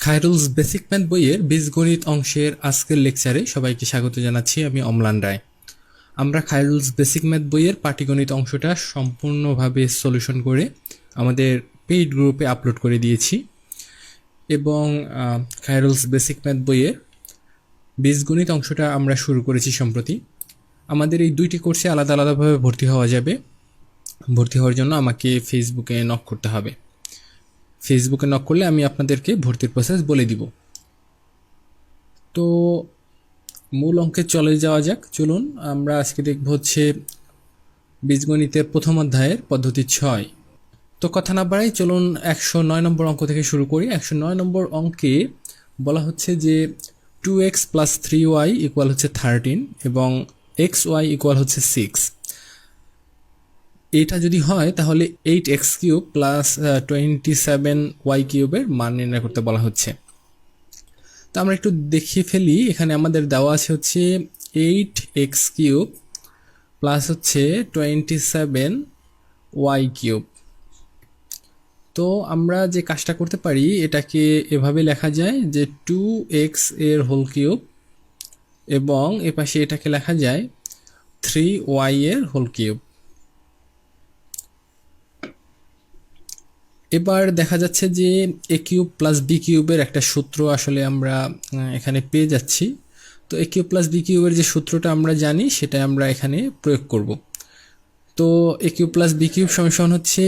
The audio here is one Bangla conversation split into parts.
খায়রুলস বেসিক ম্যাথ বইয়ের বীজগণিত অংশের আজকের লেকচারে সবাইকে স্বাগত জানাচ্ছি। আমি অম্লান রায়। আমরা খায়রুলস বেসিক ম্যাথ বইয়ের পাটিগণিত অংশটা সম্পূর্ণভাবে সলিউশন করে আমাদের পেইড গ্রুপে আপলোড করে দিয়েছি এবং খায়রুলস বেসিক ম্যাথ বইয়ের বীজগণিত অংশটা আমরা শুরু করেছি সম্প্রতি। আমাদের এই দুইটি কোর্সে আলাদা আলাদাভাবে ভর্তি হওয়া যাবে। ভর্তি হওয়ার জন্য আমাকে ফেসবুকে নক করতে হবে। ফেসবুকে নক করলে আমি আপনাদেরকে ভর্তির প্রসেস বলে দিব। তো মূল অঙ্কে চলে যাওয়া যাক। চলুন আমরা আজকে দেখব হচ্ছে বীজগণিতের প্রথম অধ্যায়ের পদ্ধতি 6। তো কথা না বাড়াই চলুন 109 নম্বর অঙ্ক থেকে শুরু করি। 109 নম্বর অঙ্কে বলা হচ্ছে যে 2x প্লাস 3y ইকুয়াল হচ্ছে 13 এবং xy ইকুয়াল হচ্ছে 6। এটা যদি হয় তাহলে 8x কিউব প্লাস 27y কিউবের মান নির্ণয় করতে বলা হচ্ছে। তো আমরা একটু দেখিয়ে ফেলি। এখানে আমাদের দেওয়া আছে হচ্ছে 8x কিউব প্লাস হচ্ছে 27y কিউব। তো আমরা যে কাজটা করতে পারি এটাকে এভাবে লেখা যায় যে 2x এর হোল কিউব এবং এপাশে এটাকে লেখা যায় 3y এর হোল কিউব। এবার দেখা যাচ্ছে যে এ কিউব প্লাস বি কিউবের একটা সূত্র আসলে আমরা এখানে পেয়ে যাচ্ছি। তো এ কিউব প্লাস বি কিউবের যে সূত্রটা আমরা জানি সেটা আমরা এখানে প্রয়োগ করব। তো এ কিউব প্লাস বি কিউব সমান হচ্ছে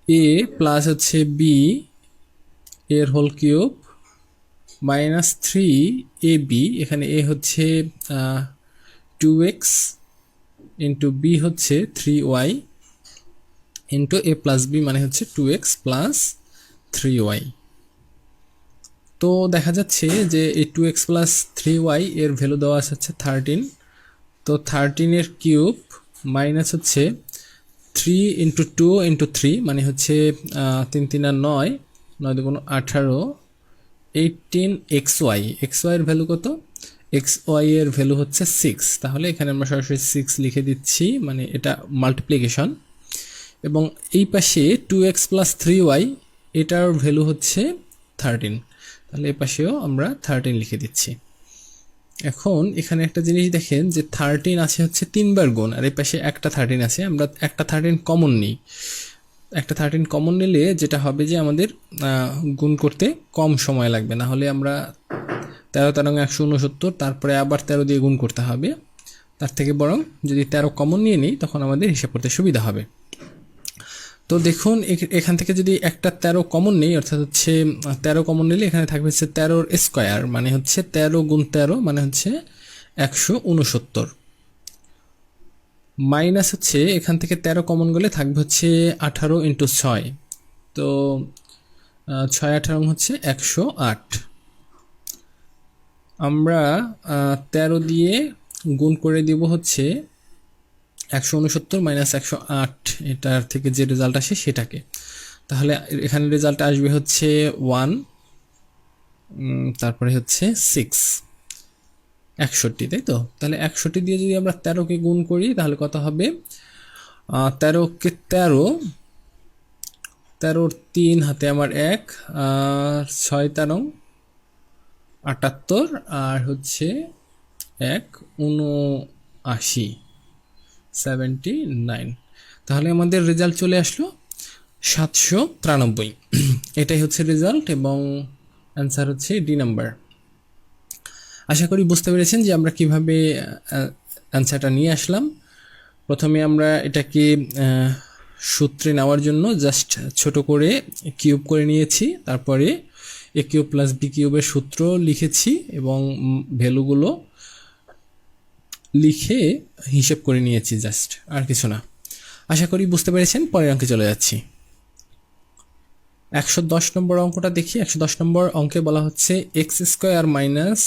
এ প্লাস হচ্ছে বি এর হোল কিউব মাইনাস 3ab। এখানে এ হচ্ছে 2x ইন্টু বি হচ্ছে 3y into A plus B মানে হচ্ছে 2x প্লাস 3y। তো দেখা যাচ্ছে যে এই 2x প্লাস 3y এর ভ্যালু দেওয়া আছে হচ্ছে 13। তো 13 এর কিউব মাইনাস হচ্ছে 3 ইন্টু 2 ইন্টু 3 মানে হচ্ছে 3 3 আর 9, 9 2 18, 18xy। xy এর ভ্যালু কত? xy এর ভ্যালু হচ্ছে 6। তাহলে এখানে আমরা সরাসরি 6 লিখে দিচ্ছি, মানে এটা মাল্টিপ্লিকেশন। এবং এই পাশে 2x প্লাস 3y এটার ভ্যালু হচ্ছে 13। তাহলে এই পাশেও আমরা 13 লিখে দিচ্ছি। এখন এখানে একটা জিনিস দেখেন যে 13 আছে হচ্ছে 3 বার গুণ, আর এই পাশে একটা 13 আছে। আমরা একটা 13 কমন নিই। একটা 13 কমন নিলে যেটা হবে যে আমাদের গুণ করতে কম সময় লাগবে, না হলে আমরা 13 13 169, তারপরে আবার 13 দিয়ে গুণ করতে হবে। তার থেকে বরং যদি 13 কমন নিয়ে নিই তখন আমাদের হিসাব করতে সুবিধা হবে। তো দেখুন এখান থেকে যদি একটা 13 কমন নেই, অর্থাৎ হচ্ছে 13 কমন নিলে এখানে থাকবে হচ্ছে 13 স্কোয়ার, মানে হচ্ছে 13 গুণ 13 মানে হচ্ছে 169। মাইনাস হচ্ছে এখান থেকে 13 কমন গেলে থাকবে হচ্ছে 18 ইন্টু 6। তো 6 18 হচ্ছে 108। আমরা 13 দিয়ে গুণ করে দিব হচ্ছে 169 মাইনাস 108, এটার থেকে যে রেজাল্ট আসে সেটাকে। তাহলে এখানে রেজাল্ট আসবে হচ্ছে 1, তারপরে হচ্ছে 6, 61, তাই তো? তাহলে 61 দিয়ে যদি আমরা 13কে গুণ করি তাহলে কত হবে? 13কে 13, 13 3 হাতে আমার 1, আর 6 13 78, আর হচ্ছে 1 79, 79। তাহলে আমাদের রেজাল্ট চলে আসলো 793। এটাই হচ্ছে রেজাল্ট এবং অ্যান্সার হচ্ছে ডি নাম্বার। আশা করি বুঝতে পেরেছেন যে আমরা কিভাবে অ্যান্সারটা নিয়ে আসলাম। প্রথমে আমরা এটাকে সূত্রে নেওয়ার জন্য জাস্ট ছোট করে কিউব করে নিয়েছি, তারপরে এ কিউব প্লাস বি কিউবের সূত্র লিখেছি এবং ভ্যালুগুলো লিখে হিসেব করে নিয়েছি, জাস্ট, আর কিছু না। আশা করি বুঝতে পেরেছেন। পরের অঙ্কে চলে যাচ্ছি। 110 নম্বর অঙ্কটা দেখি। 110 নম্বর অঙ্কে বলা হচ্ছে x square minus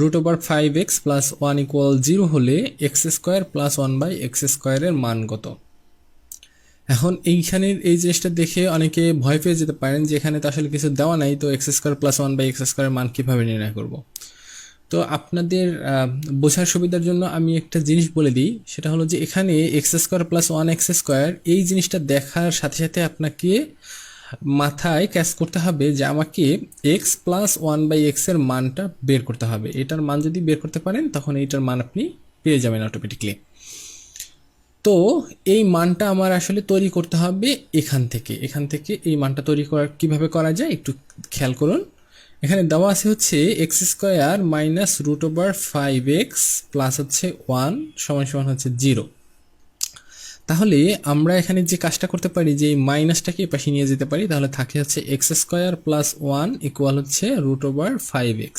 √5x plus 1 equal 0 হলে এক্স স্কোয়ার প্লাস 1/x স্কোয়ারের মান কত? এখন এইখানের এই জিনিসটা দেখে অনেকে ভয় পেয়ে যেতে পারেন যে এখানে তো আসলে কিছু দেওয়া নাই, তো এক্স স্কোয়ার প্লাস 1/x স্কোয়ারের মান কীভাবে নির্ণয় করব? তো আপনাদের বোঝার সুবিধার জন্য আমি একটা জিনিস বলে দিই, সেটা হলো যে এখানে x square plus 1x square এই জিনিসটা দেখার সাথে সাথে আপনাকে মাথায় ক্যাচ করতে হবে যে আমাকে x plus one by x এর মানটা বের করতে হবে। এটার মান যদি বের করতে পারেন তখন এইটার মান আপনি পেয়ে যাবেন অটোমেটিকলি। তো এই মানটা আমার আসলে তৈরি করতে হবে এখান থেকে এই মানটা তৈরি করার কীভাবে করা যায় একটু খেয়াল করুন। এখানে দেওয়া আছে হচ্ছে x square minus root over 5x plus হচ্ছে 1 সমান সমান হচ্ছে 0। তাহলে আমরা এখানে যে কাজটা করতে পারি যে এই মাইনাসটাকে এই পাশে নিয়ে যেতে পারি, তাহলে থাকে হচ্ছে এক্স স্কোয়ার প্লাস 1 ইকুয়াল হচ্ছে রুট ওভার 5x।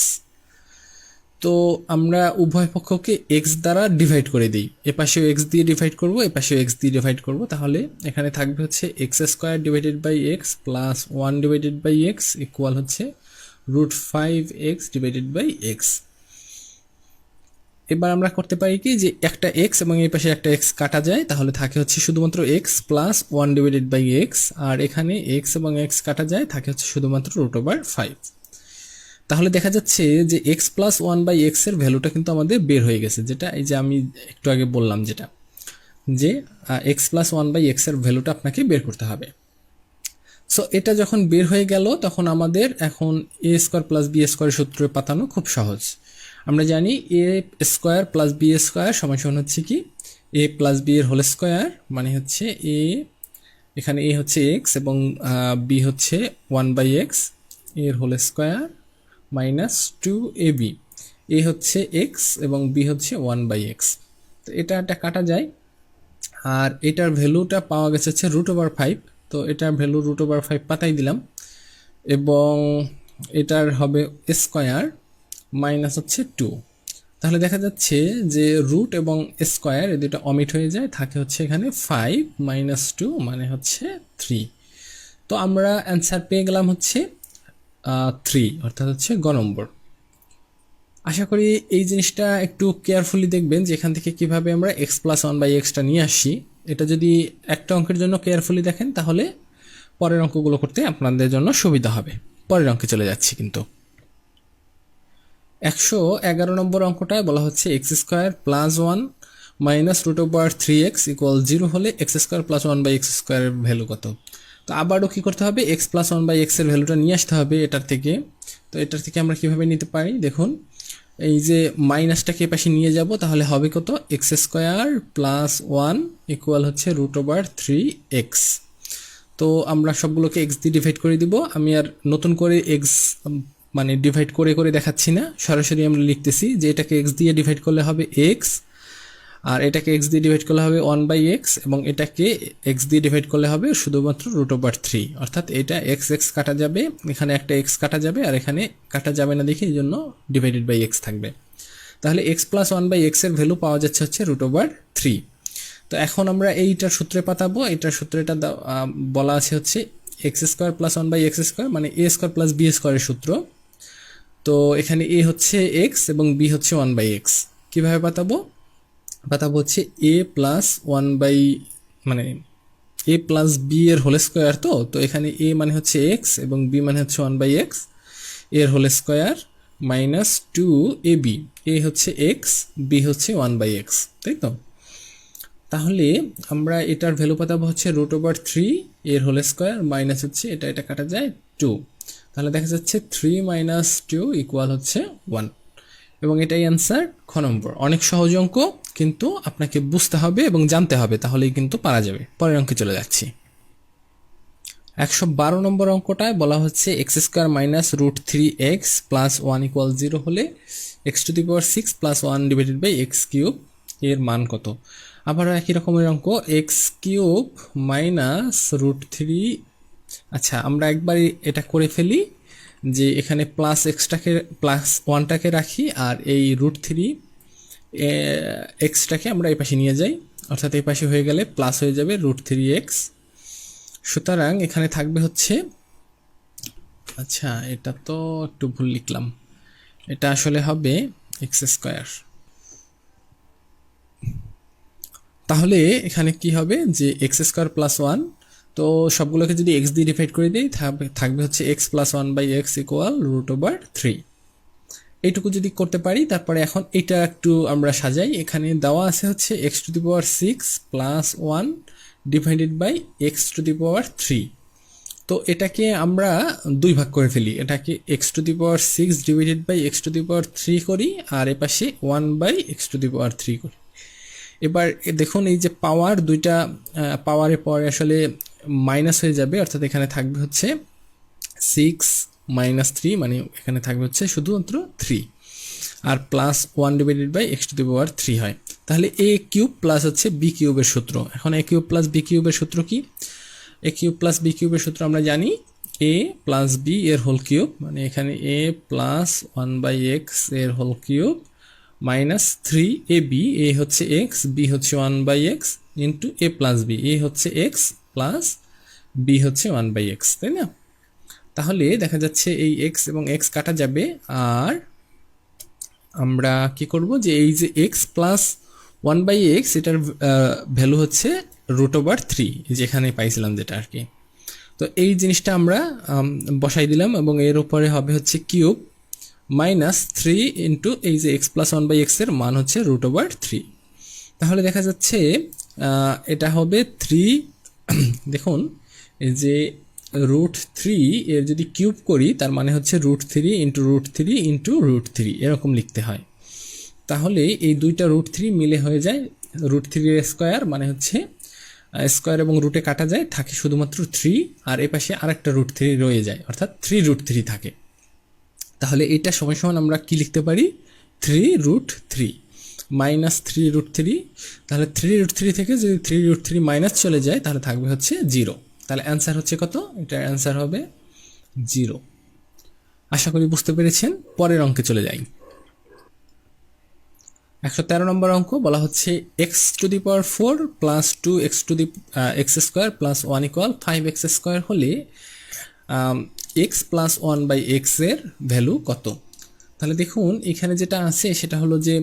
তো আমরা উভয় পক্ষকে এক্স দ্বারা ডিভাইড করে দিই, এপাশেও এক্স দিয়ে ডিভাইড করব, এপাশেও এক্স দিয়ে ডিভাইড করব। তাহলে এখানে থাকবে হচ্ছে x square divided by X plus 1 divided by x equal হচ্ছে root 5x divided by X. এবার আমরা করতে পারি কি যে একটা এক্স এবং এই পাশে একটা এক্স কাটা যায়, তাহলে থাকে হচ্ছে শুধুমাত্র X plus 1 divided by x, আর এখানে এক্স এবং এক্স কাটা যায়, থাকে হচ্ছে শুধুমাত্র রুট ওভার 5। তাহলে দেখা যাচ্ছে যে এক্স প্লাস 1 বাই এক্স এর ভ্যালুটা কিন্তু আমাদের বের হয়ে গেছে, যেটা এই যে আমি একটু আগে বললাম যেটা যে এক্স প্লাস 1 বাই এক্স এর ভ্যালুটা আপনাকে বের করতে হবে। সো এটা যখন বের হয়ে গেল তখন আমাদের এখন এ স্কোয়ার প্লাস বি স্কোয়ারের সূত্রে পাতানো খুব সহজ। আমরা জানি এ স্কোয়ার প্লাস বি স্কোয়ার সমান সমান হচ্ছে কি এ প্লাস বি এর হোল স্কোয়ার, মানে হচ্ছে এ, এখানে এ হচ্ছে এক্স এবং বি হচ্ছে 1 বাই এক্স এর হোল স্কোয়ার মাইনাস 2ab। এ হচ্ছে এক্স এবং বি হচ্ছে 1 বাই এক্স। তো এটা কাটা যায়, আর এটার ভ্যালুটা পাওয়া গেছে হচ্ছে রুট ওভার 5। তো এটার ভ্যালু রুট ওভার 5 পাতাই দিলাম, এবং এটার হবে স্কোয়ার মাইনাস হচ্ছে 2। তাহলে দেখা যাচ্ছে যে রুট এবং স্কোয়ার এই দুটো অমিট হয়ে যায়, থাকে হচ্ছে এখানে 5 মাইনাস 2 মানে হচ্ছে 3। তো আমরা অ্যান্সার পেয়ে গেলাম হচ্ছে 3, অর্থাৎ হচ্ছে গ নম্বর। আশা করি এই জিনিসটা একটু কেয়ারফুলি দেখবেন যে এখান থেকে কীভাবে আমরা এক্স প্লাস 1 বাই এক্সটা নিয়ে আসি। এটা যদি একটা অঙ্কের জন্য কেয়ারফুলি দেখেন তাহলে পরের অঙ্কগুলো করতে আপনাদের জন্য সুবিধা হবে। পরের অঙ্কে চলে যাচ্ছি। কিন্তু 111 নম্বর অঙ্কটায় বলা হচ্ছে x square plus 1 minus root over 3x equal 0 হলে x square plus 1 by x স্কোয়ারের ভ্যালু কত। তো আবারও কী করতে হবে, এক্স প্লাস 1 বাই এক্সের ভ্যালুটা নিয়ে আসতে হবে এটার থেকে। তো এটার থেকে আমরা কীভাবে নিতে পারি দেখুন, এই যে মাইনাসটাকে পাশে নিয়ে যাব, তাহলে হবে কত এক্স স্কোয়ার প্লাস 1 ইকুয়াল হচ্ছে রুট ওভার 3x। তো আমরা সবগুলোকে এক্স দিয়ে ডিভাইড করে দিব। আমি আর নতুন করে এক্স মানে ডিভাইড করে করে দেখাচ্ছি না, সরাসরি আমরা লিখতেছি যে এটাকে এক্স দিয়ে ডিভাইড করলে হবে এক্স, আর এটাকে এক্স দিয়ে ডিভাইড করলে হবে 1 বাই এক্স, এবং এটাকে এক্স দিয়ে ডিভাইড করলে হবে শুধুমাত্র রুট ওভার 3। অর্থাৎ এটা এক্স এক্স কাটা যাবে, এখানে একটা এক্স কাটা যাবে, আর এখানে কাটা যাবে না দেখে এই জন্য ডিভাইডেড বাই এক্স থাকবে। তাহলে এক্স প্লাস 1 বাই এক্স এর ভ্যালু পাওয়া যাচ্ছে হচ্ছে রুট ওভার 3। তো এখন আমরা এইটার সূত্রে পাতাবো। এটার সূত্রটা বলা আছে হচ্ছে x square plus 1 by x square, মানে এ স্কোয়ার প্লাস বি স্কোয়ারের সূত্র। তো এখানে এ হচ্ছে এক্স এবং বি হচ্ছে 1 বাই এক্স। কীভাবে পাতাবো হচ্ছে এ প্লাস 1 বাই মানে এ প্লাস বি এর হোল স্কোয়ার। তো এখানে এ মানে হচ্ছে এক্স এবং বি মানে হচ্ছে 1 বাই এক্স এর হোল স্কোয়ার মাইনাস 2ab। এ হচ্ছে এক্স, বি হচ্ছে 1 বাই এক্স, তাই তো। তাহলে আমরা এটার ভ্যালু পাতাবো হচ্ছে রুট ওভার 3 এর হোল স্কোয়ার মাইনাস হচ্ছে এটা কাটা যায় 2। তাহলে দেখা যাচ্ছে 3 মাইনাস 2 ইকুয়াল হচ্ছে 1, এবং এটাই অ্যান্সার খ নম্বর। অনেক সহজ অঙ্ক, কিন্তু আপনাকে বুঝতে হবে এবং জানতে হবে, তাহলেই কিন্তু পারা যাবে। পরের অঙ্কে চলে যাচ্ছি। 112 নম্বর অঙ্কটায় বলা হচ্ছে x square minus root 3x plus 1 equal 0 হলে x to the power 6 plus 1 divided by x cube এর মান কত। আবারও একই রকমের অঙ্ক, এক্স কিউব মাইনাস রুট 3। আচ্ছা, আমরা একবারই এটা করে ফেলি যে এখানে প্লাস এক্সটাকে প্লাস 1টাকে রাখি, আর এই রুট 3 এক্সটাকে আমরা এই পাশে নিয়ে যাই, অর্থাৎ এই পাশে হয়ে গেলে প্লাস হয়ে যাবে রুট 3x। সুতরাং এখানে থাকবে হচ্ছে, আচ্ছা এটা তো একটু ভুল লিখলাম, এটা আসলে হবে এক্স স্কোয়ার। তাহলে এখানে কি হবে যে এক্স স্কোয়ার প্লাস 1, তো সবগুলোকে যদি এক্স দিয়ে ডিভাইড করে দিই থাকবে হচ্ছে x plus 1 by x equal root over 3। এইটুকু যদি করতে পারি, তারপরে এখন এটা একটু আমরা সাজাই। এখানে দেওয়া আছে হচ্ছে x to the power 6 plus 1 divided by X to the power 3, তো এটাকে আমরা দুই ভাগ করে ফেলি, এটাকে x⁻6 ডিভাইডেড বাই x⁻3 করি, আর এপাশে 1/x⁻3 করি। এবার দেখুন এই যে পাওয়ার দুইটা পাওয়ারের পরে আসলে মাইনাস হয়ে যাবে, অর্থাৎ এখানে থাকবে হচ্ছে 6 - 3, মানে এখানে থাকবে হচ্ছে শুধুমাত্র 3, আর প্লাস 1 ডিভাইডেড বাই x⁻3 হয়। তাহলে a কিউব প্লাস হচ্ছে b কিউবের সূত্র। এখন a কিউব প্লাস b কিউবের সূত্র কি? a কিউব প্লাস b কিউবের সূত্র আমরা জানি a প্লাস b এর হোল কিউব, মানে এখানে a প্লাস 1/x এর whole cube minus 3ab, a হচ্ছে x, b হচ্ছে 1/x into a plus b, a হচ্ছে x প্লাস b হচ্ছে 1/x, তাই না? তাহলে দেখা যাচ্ছে এই x এবং x কাটা যাবে, আর আমরা কি করব যে এই যে x প্লাস 1/x এটার ভ্যালু হচ্ছে √3, যেখানে পাইছিলাম যেটা আর কি। তো এই জিনিসটা আমরা বসাই দিলাম, এবং এর উপরে হবে হচ্ছে কিউব মাইনাস 3 ইন্টু এই যে x প্লাস 1/x এর মান হচ্ছে √3। তাহলে দেখা যাচ্ছে এটা হবে 3, দেখুন এই যে √3 এর যদি কিউব করি তার মানে হচ্ছে √3 ইন্টু √3 ইন্টু √3, এরকম লিখতে হয়। তাহলে এই দুইটা √3 মিলে হয়ে যায় √3 এর স্কোয়ার, মানে হচ্ছে স্কোয়ার এবং রুটে কাটা যায়, থাকে শুধুমাত্র 3, আর এ পাশে আরেকটা √3 রয়ে যায়, অর্থাৎ 3√3 থাকে। তাহলে এটা সমান সমান আমরা কি লিখতে পারি? 3√3 মাইনাস 3√3। তাহলে 3√3 থেকে যদি 3√3 মাইনাস চলে যায় তাহলে থাকবে হচ্ছে 0। তাহলে অ্যান্সার হচ্ছে কত? এটার অ্যান্সার হবে 0। আশা করি বুঝতে পেরেছেন। পরের অঙ্কে চলে যাই। 113 নম্বর অঙ্ক বলা হচ্ছে x⁴ plus 2x² plus 1 = 5x² হলে x প্লাস 1/x এর ভ্যালু কত? তাহলে দেখুন এখানে যেটা আছে সেটা হলো যে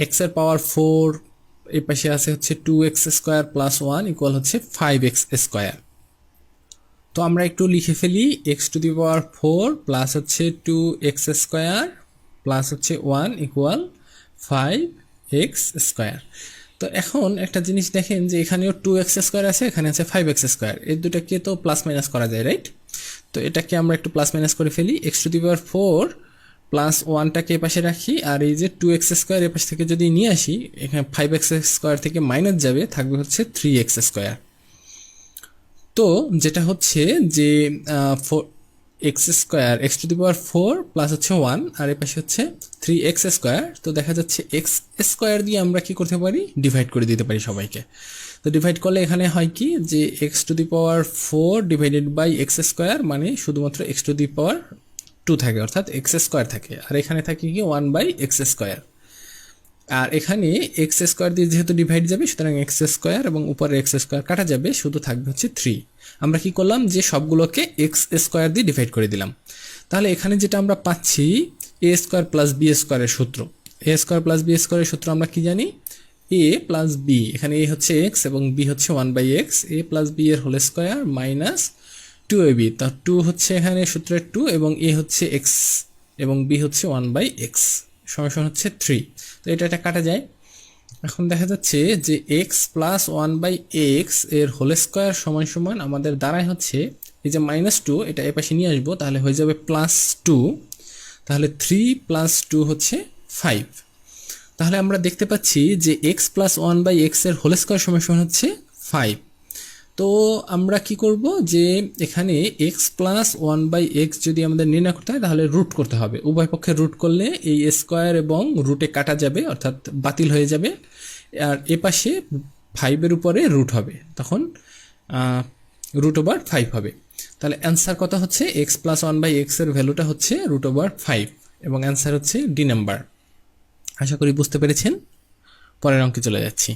x এর পাওয়ার 4, এর পাশে আছে হচ্ছে 2x² প্লাস 1 = হচ্ছে 5x²। তো আমরা একটু লিখে ফেলি, x⁴ প্লাস হচ্ছে 2x² প্লাস হচ্ছে 1 = 5x²। তো এখন একটা জিনিস দেখেন যে এখানেও 2x² আছে, এখানে আছে 5x², এই দুটাকে তো প্লাস মাইনাস করা যায়, রাইট? তো এটাকে আমরা একটু প্লাস মাইনাস করে ফেলি। x⁴ প্লাস 1টাকে এপাশে রাখি, আর এই যে 2x² এপাশ থেকে যদি নিয়ে আসি, এখানে 5x² থেকে মাইনাস যাবে, থাকবে হচ্ছে 3x²। তো যেটা হচ্ছে যে x⁴ প্লাস হচ্ছে 1, আর এর পাশে হচ্ছে 3x²। তো দেখা যাচ্ছে x² দিয়ে আমরা কি করতে পারি? ডিভাইড করে দিতে পারি সবাইকে। তো ডিভাইড করলে এখানে হয় কি যে x⁴ ডিভাইডেড বাই x², মানে শুধুমাত্র x⁴ থাকে, অর্থাৎ x² থাকে, আর এখানে থাকে কি 1/x²। আর এখানে x² দিয়ে যেহেতু ডিভাইড যাবে, সুতরাং x² এবং উপরে x² কাটা যাবে, শুধু থাকবে হচ্ছে 3। আমরা কি করলাম যে সবগুলোকে x² দিয়ে ডিভাইড করে দিলাম। তাহলে এখানে যেটা আমরা পাচ্ছি a² প্লাস b² এর সূত্র। a² প্লাস b² এর সূত্র আমরা কি জানি? a প্লাস b, এখানে a হচ্ছে x এবং b হচ্ছে 1/x, a প্লাস b এর হোল স্কোয়ার মাইনাস 2ab। তা 2 হচ্ছে এখানে সূত্রের 2, এবং a হচ্ছে x এবং b হচ্ছে 1/x সমান হচ্ছে 3। তো এটা কাটা যায়। এখন দেখা যাচ্ছে যে x প্লাস 1/x এর হোল স্কোয়ার সমান সমান আমাদের দাঁড়ায় হচ্ছে এই যে -2, এটা এপাশে নিয়ে আসবো, তাহলে হয়ে যাবে +2। তাহলে 3 + 2 হচ্ছে 5। তাহলে আমরা দেখতে পাচ্ছি যে x প্লাস 1/x এর হোল স্কোয়ার সমান হচ্ছে 5। তো আমরা কি করব যে এখানে x প্লাস 1/x যদি আমাদের নির্ণয় করতে হয় তাহলে রুট করতে হবে। উভয় পক্ষে রুট করলে এই স্কোয়ার এবং রুটে কাটা যাবে, অর্থাৎ বাতিল হয়ে যাবে, আর এ পাশে 5-এর উপরে রুট হবে, তখন √5 হবে। তাহলে অ্যান্সার কত হচ্ছে? x প্লাস 1/x এর ভ্যালুটা হচ্ছে √5, এবং অ্যান্সার হচ্ছে ডি নাম্বার। আশা করি বুঝতে পেরেছেন। পরের অঙ্কে চলে যাচ্ছি।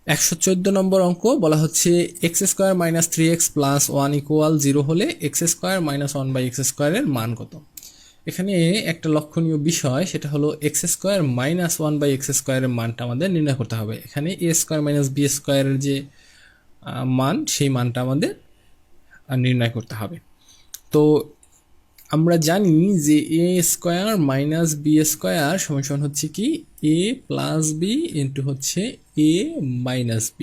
114 নম্বর অঙ্ক বলা হচ্ছে x² - 3x + 1 = 0 হলে x² - 1/x² এর মান কত? এখানে একটা লক্ষণীয় বিষয়, সেটা হলো x² - 1/x² এর মানটা আমাদের নির্ণয় করতে হবে। এখানে a² - b² এর যে মান, সেই মানটা আমাদের নির্ণয় করতে হবে। তো আমরা জানি যে a² - b² সমান হচ্ছে কি a + b ইন্টু হচ্ছে a - b।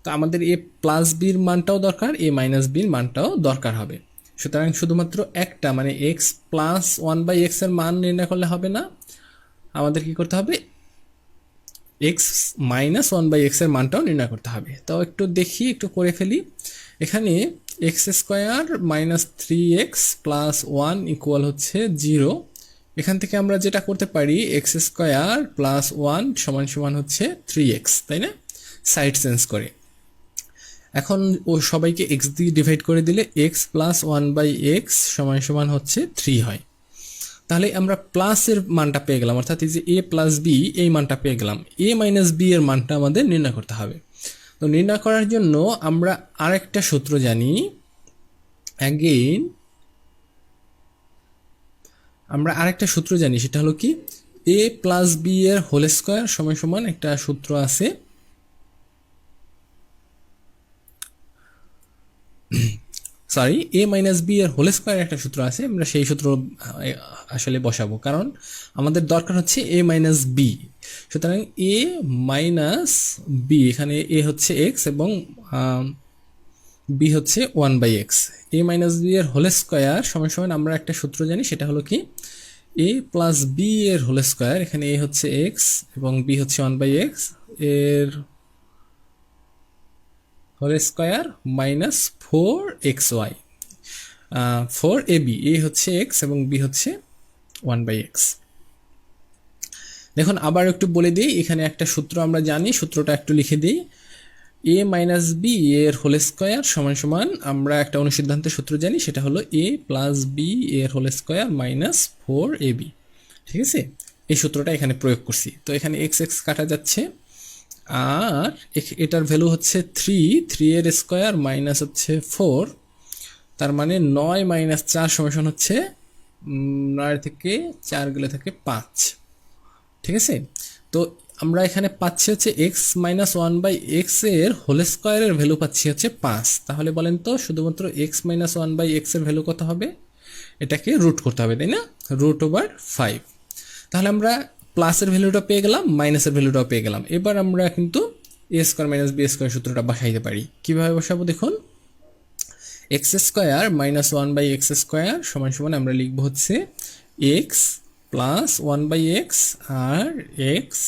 তো আমাদের এ প্লাস বির মানটাও দরকার, এ মাইনাস বির মানটাও দরকার হবে। সুতরাং শুধুমাত্র একটা মানে x plus one by x এর মান নির্ণয় করলে হবে না, আমাদের কি করতে হবে, x minus one by x এর মানটাও নির্ণয় করতে হবে। তো একটু দেখি, একটু করে ফেলি। এখানে x square minus three x plus one equal হচ্ছে 0। এখান থেকে আমরা যেটা করতে পারি, এক্স স্কোয়ার প্লাস ওয়ান সমান সমান হচ্ছে 3x, তাই না, সাইড চেঞ্জ করে। এখন ও সবাইকে এক্স দিয়ে ডিভাইড করে দিলে x plus one by x সমান সমান হচ্ছে 3 হয়। তাহলে আমরা প্লাসের মানটা পেয়ে গেলাম, অর্থাৎ এই যে এ প্লাস বি এই মানটা পেয়ে গেলাম। এ মাইনাস বি এর মানটা আমাদের নির্ণয় করতে হবে। তো নির্ণয় করার জন্য আমরা আরেকটা সূত্র জানি। অ্যাগেইন আমরা আরেকটা সূত্র জানি, সেটা হলো কি, এ প্লাস বি এর হোল স্কোয়ার সমান সমান একটা সূত্র আছে, সরি, এ মাইনাস বি এর হোল স্কোয়ার একটা সূত্র আছে। আমরা সেই সূত্র আসলে বসাবো, কারণ আমাদের দরকার হচ্ছে এ মাইনাস বি। সুতরাং এ মাইনাস বি, এখানে এ হচ্ছে এক্স এবং বি হচ্ছে one by x. A minus b এর হোল স্কোয়ার সমান সমান আমরা একটা সূত্র জানি, সেটা হলো কি, এ প্লাস বি এর হোল স্কোয়ার, এখানে এ হচ্ছে এক্স এবং বি হচ্ছে ওয়ান বাই এক্স এর whole square minus 4xy, 4ab, a হচ্ছে এক্স এবং বি হচ্ছে 1/x। দেখুন আবার একটু বলে দিই, এখানে একটা সূত্র আমরা জানি, সূত্রটা একটু লিখে দিই। এ মাইনাস বি এর হোল স্কোয়ার সমান সমান আমরা একটা অনুসিদ্ধান্তের সূত্র জানি, সেটা হলো এ প্লাস বি এর হোল স্কোয়ার মাইনাস 4ab। ঠিক আছে, এই সূত্রটা এখানে প্রয়োগ করছি। তো এখানে এক্স এক্স কাটা যাচ্ছে, আর এটার ভ্যালু হচ্ছে 3 এর স্কোয়ার মাইনাস হচ্ছে 4, তার মানে 9 মাইনাস 4 সমান হচ্ছে 9 থেকে 4 গেলে থাকে 5। ঠিক আছে, তো আমরা এখানে পাচ্ছি হচ্ছে x minus one by x এর হোল স্কোয়ারের ভ্যালু পাচ্ছি হচ্ছে 5। তাহলে বলেন তো শুধুমাত্র x minus one by x এর ভ্যালু কত হবে, এটাকে রুট করতে হবে, তাই না, √5। তাহলে আমরা প্লাসের ভ্যালুটা পেয়ে গেলাম, মাইনাসের ভ্যালুটাও পেয়ে গেলাম। এবার আমরা কিন্তু a square minus b square সূত্রটা বসাইতে পারি। কিভাবে বসাবো দেখুন, x square minus one by x square সমান সমান আমরা লিখবো হচ্ছে x plus one by x আর x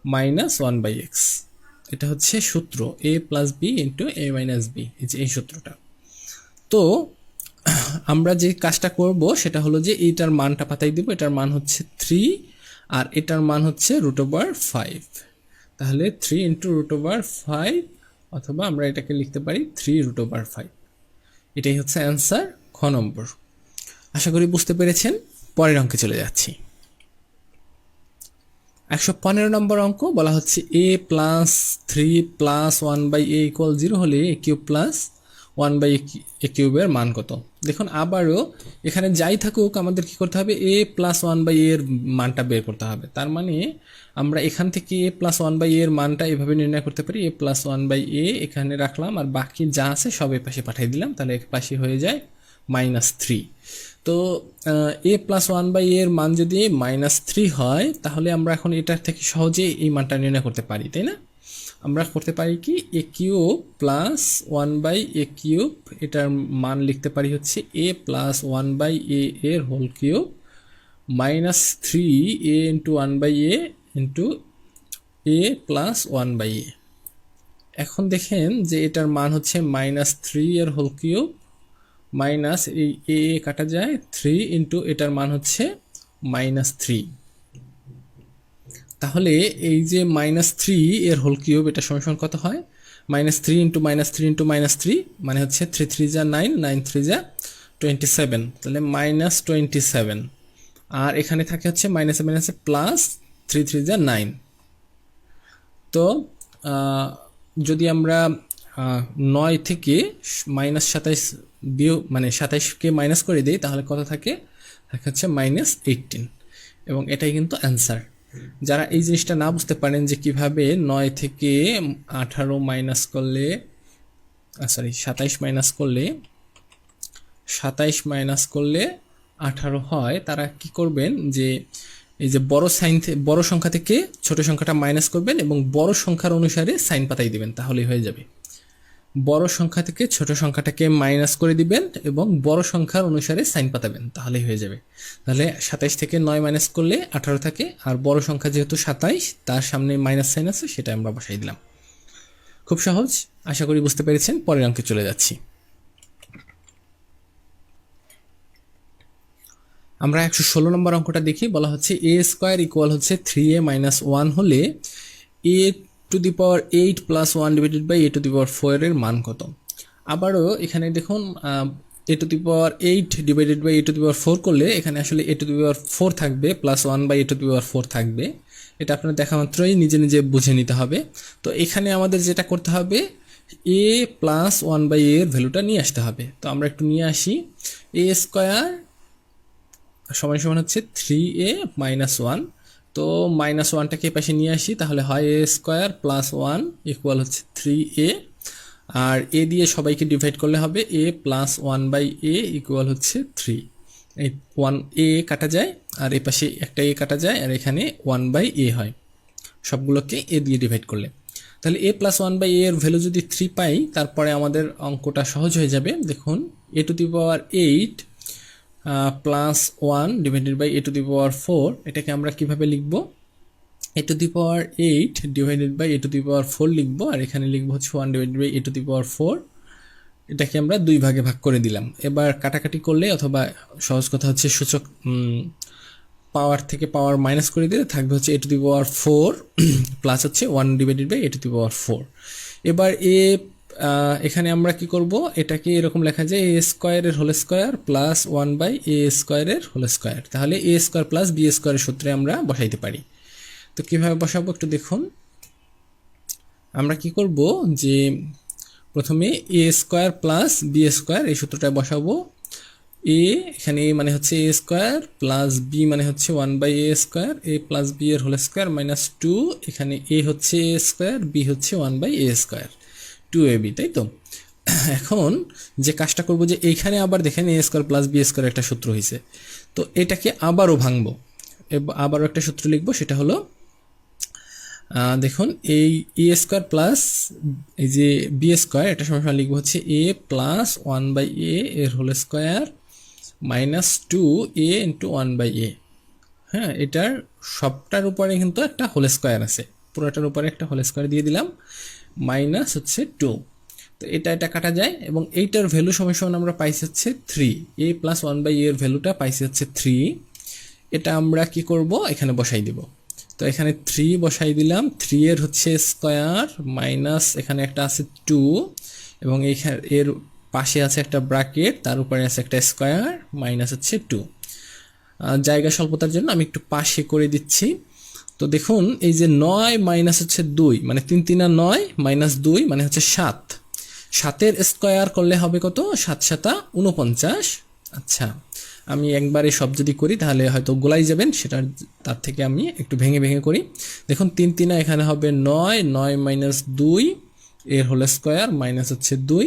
minus one by x. এটা হচ্ছে সূত্র a plus b into a minus b, এই সূত্রটা। তো আমরা যে কাজটা করব সেটা হলো যে এইটার মানটা পাতাই দেবো, এটার মান হচ্ছে 3 আর এটার মান হচ্ছে √5। তাহলে 3 ইন্টু √5, অথবা আমরা এটাকে লিখতে পারি 3√5। এটাই হচ্ছে অ্যান্সার খ নম্বর। আশা করি বুঝতে পেরেছেন। পরের অঙ্কে চলে যাচ্ছি। 115 নম্বর অঙ্ক বলা হচ্ছে এ প্লাস 3 প্লাস 1/a ইকুয়াল 0 হলে এ কিউব প্লাস 1/a কিউবের মান কত। দেখুন আবারও এখানে যাই থাকুক আমাদের কি করতে হবে, এ প্লাস 1/a এর মানটা বের করতে হবে। তার মানে আমরা এখান থেকে এ প্লাস 1/a এর মানটা এভাবে নির্ণয় করতে পারি, এ প্লাস 1/a এখানে রাখলাম আর বাকি যা আছে সব এ পাশে পাঠিয়ে দিলাম, তাহলে এক পাশে হয়ে যায় -3। তো এ প্লাস 1/a এর মান যদি -3 হয় তাহলে আমরা এখন এটার থেকে সহজে এই মানটা নির্ণয় করতে পারি, তাই না। আমরা করতে পারি কি, এ কিউব প্লাস 1/a কিউব, এটার মান লিখতে পারি হচ্ছে এ প্লাস 1/a এর whole cube -3a into 1/a into A plus 1/a। এখন দেখেন যে এটার মান হচ্ছে -3 এর হোল কিউব মাইনাস এই এ কাটা যায় 3 ইন্টু এটার মান হচ্ছে -3। তাহলে এই যে -3 এর হোল কিউব এটা সমান কত হয়, -3 ইন্টু -3 ইন্টু -3 মানে হচ্ছে 3 3 যা 9, 9 3 যা 27, তাহলে -27। আর এখানে থাকে হচ্ছে -7 আছে প্লাস 3 3 যা 9। তো যদি আমরা 9 থেকে -27 বিয়োগ মানে 27কে মাইনাস করে দিই তাহলে কত থাকে, হচ্ছে -18। এবং এটাই কিন্তু অ্যান্সার। যারা এই জিনিসটা না বুঝতে পারেন যে কিভাবে 9 থেকে 18 মাইনাস করলে 27 মাইনাস করলে 18 হয়, তারা কি করবেন যে এই যে বড় সংখ্যা থেকে ছোট সংখ্যাটা মাইনাস করবেন এবং বড় সংখ্যার অনুসারে সাইন পাতাই দিবেন, তাহলেই হয়ে যাবে। বড় সংখ্যা থেকে ছোট সংখ্যাটাকে মাইনাস করে দিবেন এবং বড় সংখ্যার অনুসারে সাইন পাতাবেন, তাহলেই হয়ে যাবে। তাহলে 27 থেকে 9 মাইনাস করলে 18 থাকে, আর বড় সংখ্যা যেহেতু 27 তার সামনে মাইনাস সাইন আছে, সেটা আমরা বসাই দিলাম। খুব সহজ, আশা করি বুঝতে পেরেছেন। পরের অঙ্কে চলে যাচ্ছি। আমরা 116 নম্বর অঙ্কটা দেখি। বলা হচ্ছে এ স্কোয়ার ইকুয়াল হচ্ছে 3a মাইনাস 1 হলে A to the power 8 plus 1 divided by A to the power 4 এর মান কত। আবারও এখানে দেখুন, A to the power 8 divided by A to the power 4 করলে এখানে আসলে এ টু দি পাওয়ার 4 থাকবে, plus 1 by A to the power 4 থাকবে। এটা আপনার দেখা মাত্রই নিজে নিজে বুঝে নিতে হবে। তো এখানে আমাদের যেটা করতে হবে, এ প্লাস 1 বাই এর ভ্যালুটা নিয়ে আসতে হবে। তো আমরা একটু নিয়ে আসি। এ স্কোয়ার সমান সমান হচ্ছে 3a মাইনাস 1। তো মাইনাস 1টাকে পাশে নিয়ে আসি, তাহলে হয় এ স্কোয়ার প্লাস 1 ইকুয়াল হচ্ছে 3a, আর এ দিয়ে সবাইকে ডিভাইড করলে হবে এ প্লাস 1 বাই এ ইকুয়াল হচ্ছে 3। এই 1a কাটা যায়, আর এ পাশে একটা এ কাটা যায়, আর এখানে 1 বাই এ হয় সবগুলোকে এ দিয়ে ডিভাইড করলে। তাহলে এ প্লাস 1 বাই এ এর ভ্যালু যদি 3 পাই, তারপরে আমাদের অঙ্কটা সহজ হয়ে যাবে। দেখুন, A to the power 8 plus 1 divided by A to the power 4, এটাকে আমরা কিভাবে লিখব? A to the power 8 divided by A to the power 4 লিখবো, আর এখানে লিখবো হচ্ছে 1 divided by A to the power 4। এটাকে আমরা দুই ভাগে ভাগ করে দিলাম। এবার কাটাকাটি করলে, অথবা সহজ কথা হচ্ছে সূচক পাওয়ার থেকে পাওয়ার মাইনাস করে দিলে থাকবে হচ্ছে এ টু দি পাওয়ার 4 প্লাস হচ্ছে 1 divided by A to the power 4। এবার এখানে আমরা কি করব, এটাকে এরকম লেখা যায় এ স্কোয়ারের হোল স্কোয়ার প্লাস 1 বাই এ স্কোয়ারের হোল স্কোয়ার। তাহলে এ স্কোয়ার প্লাস বি স্কোয়ারের সূত্রে আমরা বসাইতে পারি। তো কীভাবে বসাবো একটু দেখুন। আমরা কি করব, যে প্রথমে এ স্কোয়ার প্লাস বি স্কোয়ার এই সূত্রটা বসাবো। এখানে এ মানে হচ্ছে এ স্কোয়ার, প্লাস বি মানে হচ্ছে 1 by a square, a plus b এর হোল স্কোয়ার মাইনাস 2, এখানে এ হচ্ছে এ স্কোয়ার, বি হচ্ছে 1 বাই এ স্কোয়ার, 2ab, তাই তো। এখন যে কাজটা করব, যে এইখানে আবার দেখেন এ স্কোয়ার প্লাস বি স্কোয়ার একটা সূত্র হয়েছে, তো এটাকে আবারও ভাঙবো, আবারও একটা সূত্র লিখবো। সেটা হলো, দেখুন, এই এ স্কোয়ার প্লাস এই যে বি স্কোয়ার, এটা সমান লিখবো হচ্ছে এ প্লাস 1 বাই এ এর whole square minus 2a into 1 by A. হ্যাঁ, এটার সবটার উপরে কিন্তু একটা হোল স্কোয়ার আছে, পুরোটার উপরে একটা হোল স্কোয়ার দিয়ে দিলাম, মাইনাস হচ্ছে 2। তো এটা কাটা যায়, এবং এইটার ভ্যালু সমান সমান আমরা পাইছি হচ্ছে 3। এ প্লাস 1 বাই এর ভ্যালুটা পাইছি হচ্ছে 3। এটা আমরা কি করব, এখানে বসাই দিব। তো এখানে 3 বসাই দিলাম, 3 এর হচ্ছে স্কোয়ার মাইনাস এখানে একটা আছে 2, এবং এইখানে এর পাশে আছে একটা ব্র্যাকেট, তার উপরে আছে একটা স্কোয়ার মাইনাস হচ্ছে 2। জায়গা স্বল্পতার জন্য আমি একটু পাশে করে দিচ্ছি। তো দেখুন, এই যে 9 মাইনাস হচ্ছে 2, মানে 3 3 9 মাইনাস 2 মানে হচ্ছে 7। 7-এর স্কোয়ার করলে হবে কত? 7 7 49। আচ্ছা, আমি একবারে সব যদি করি তাহলে হয়তো গোলাই যাবেন, তার থেকে আমি একটু ভেঙে ভেঙে করি। দেখুন, 3 3 এখানে হবে 9, 9 মাইনাস 2 এর হোল স্কোয়ার মাইনাস হচ্ছে 2।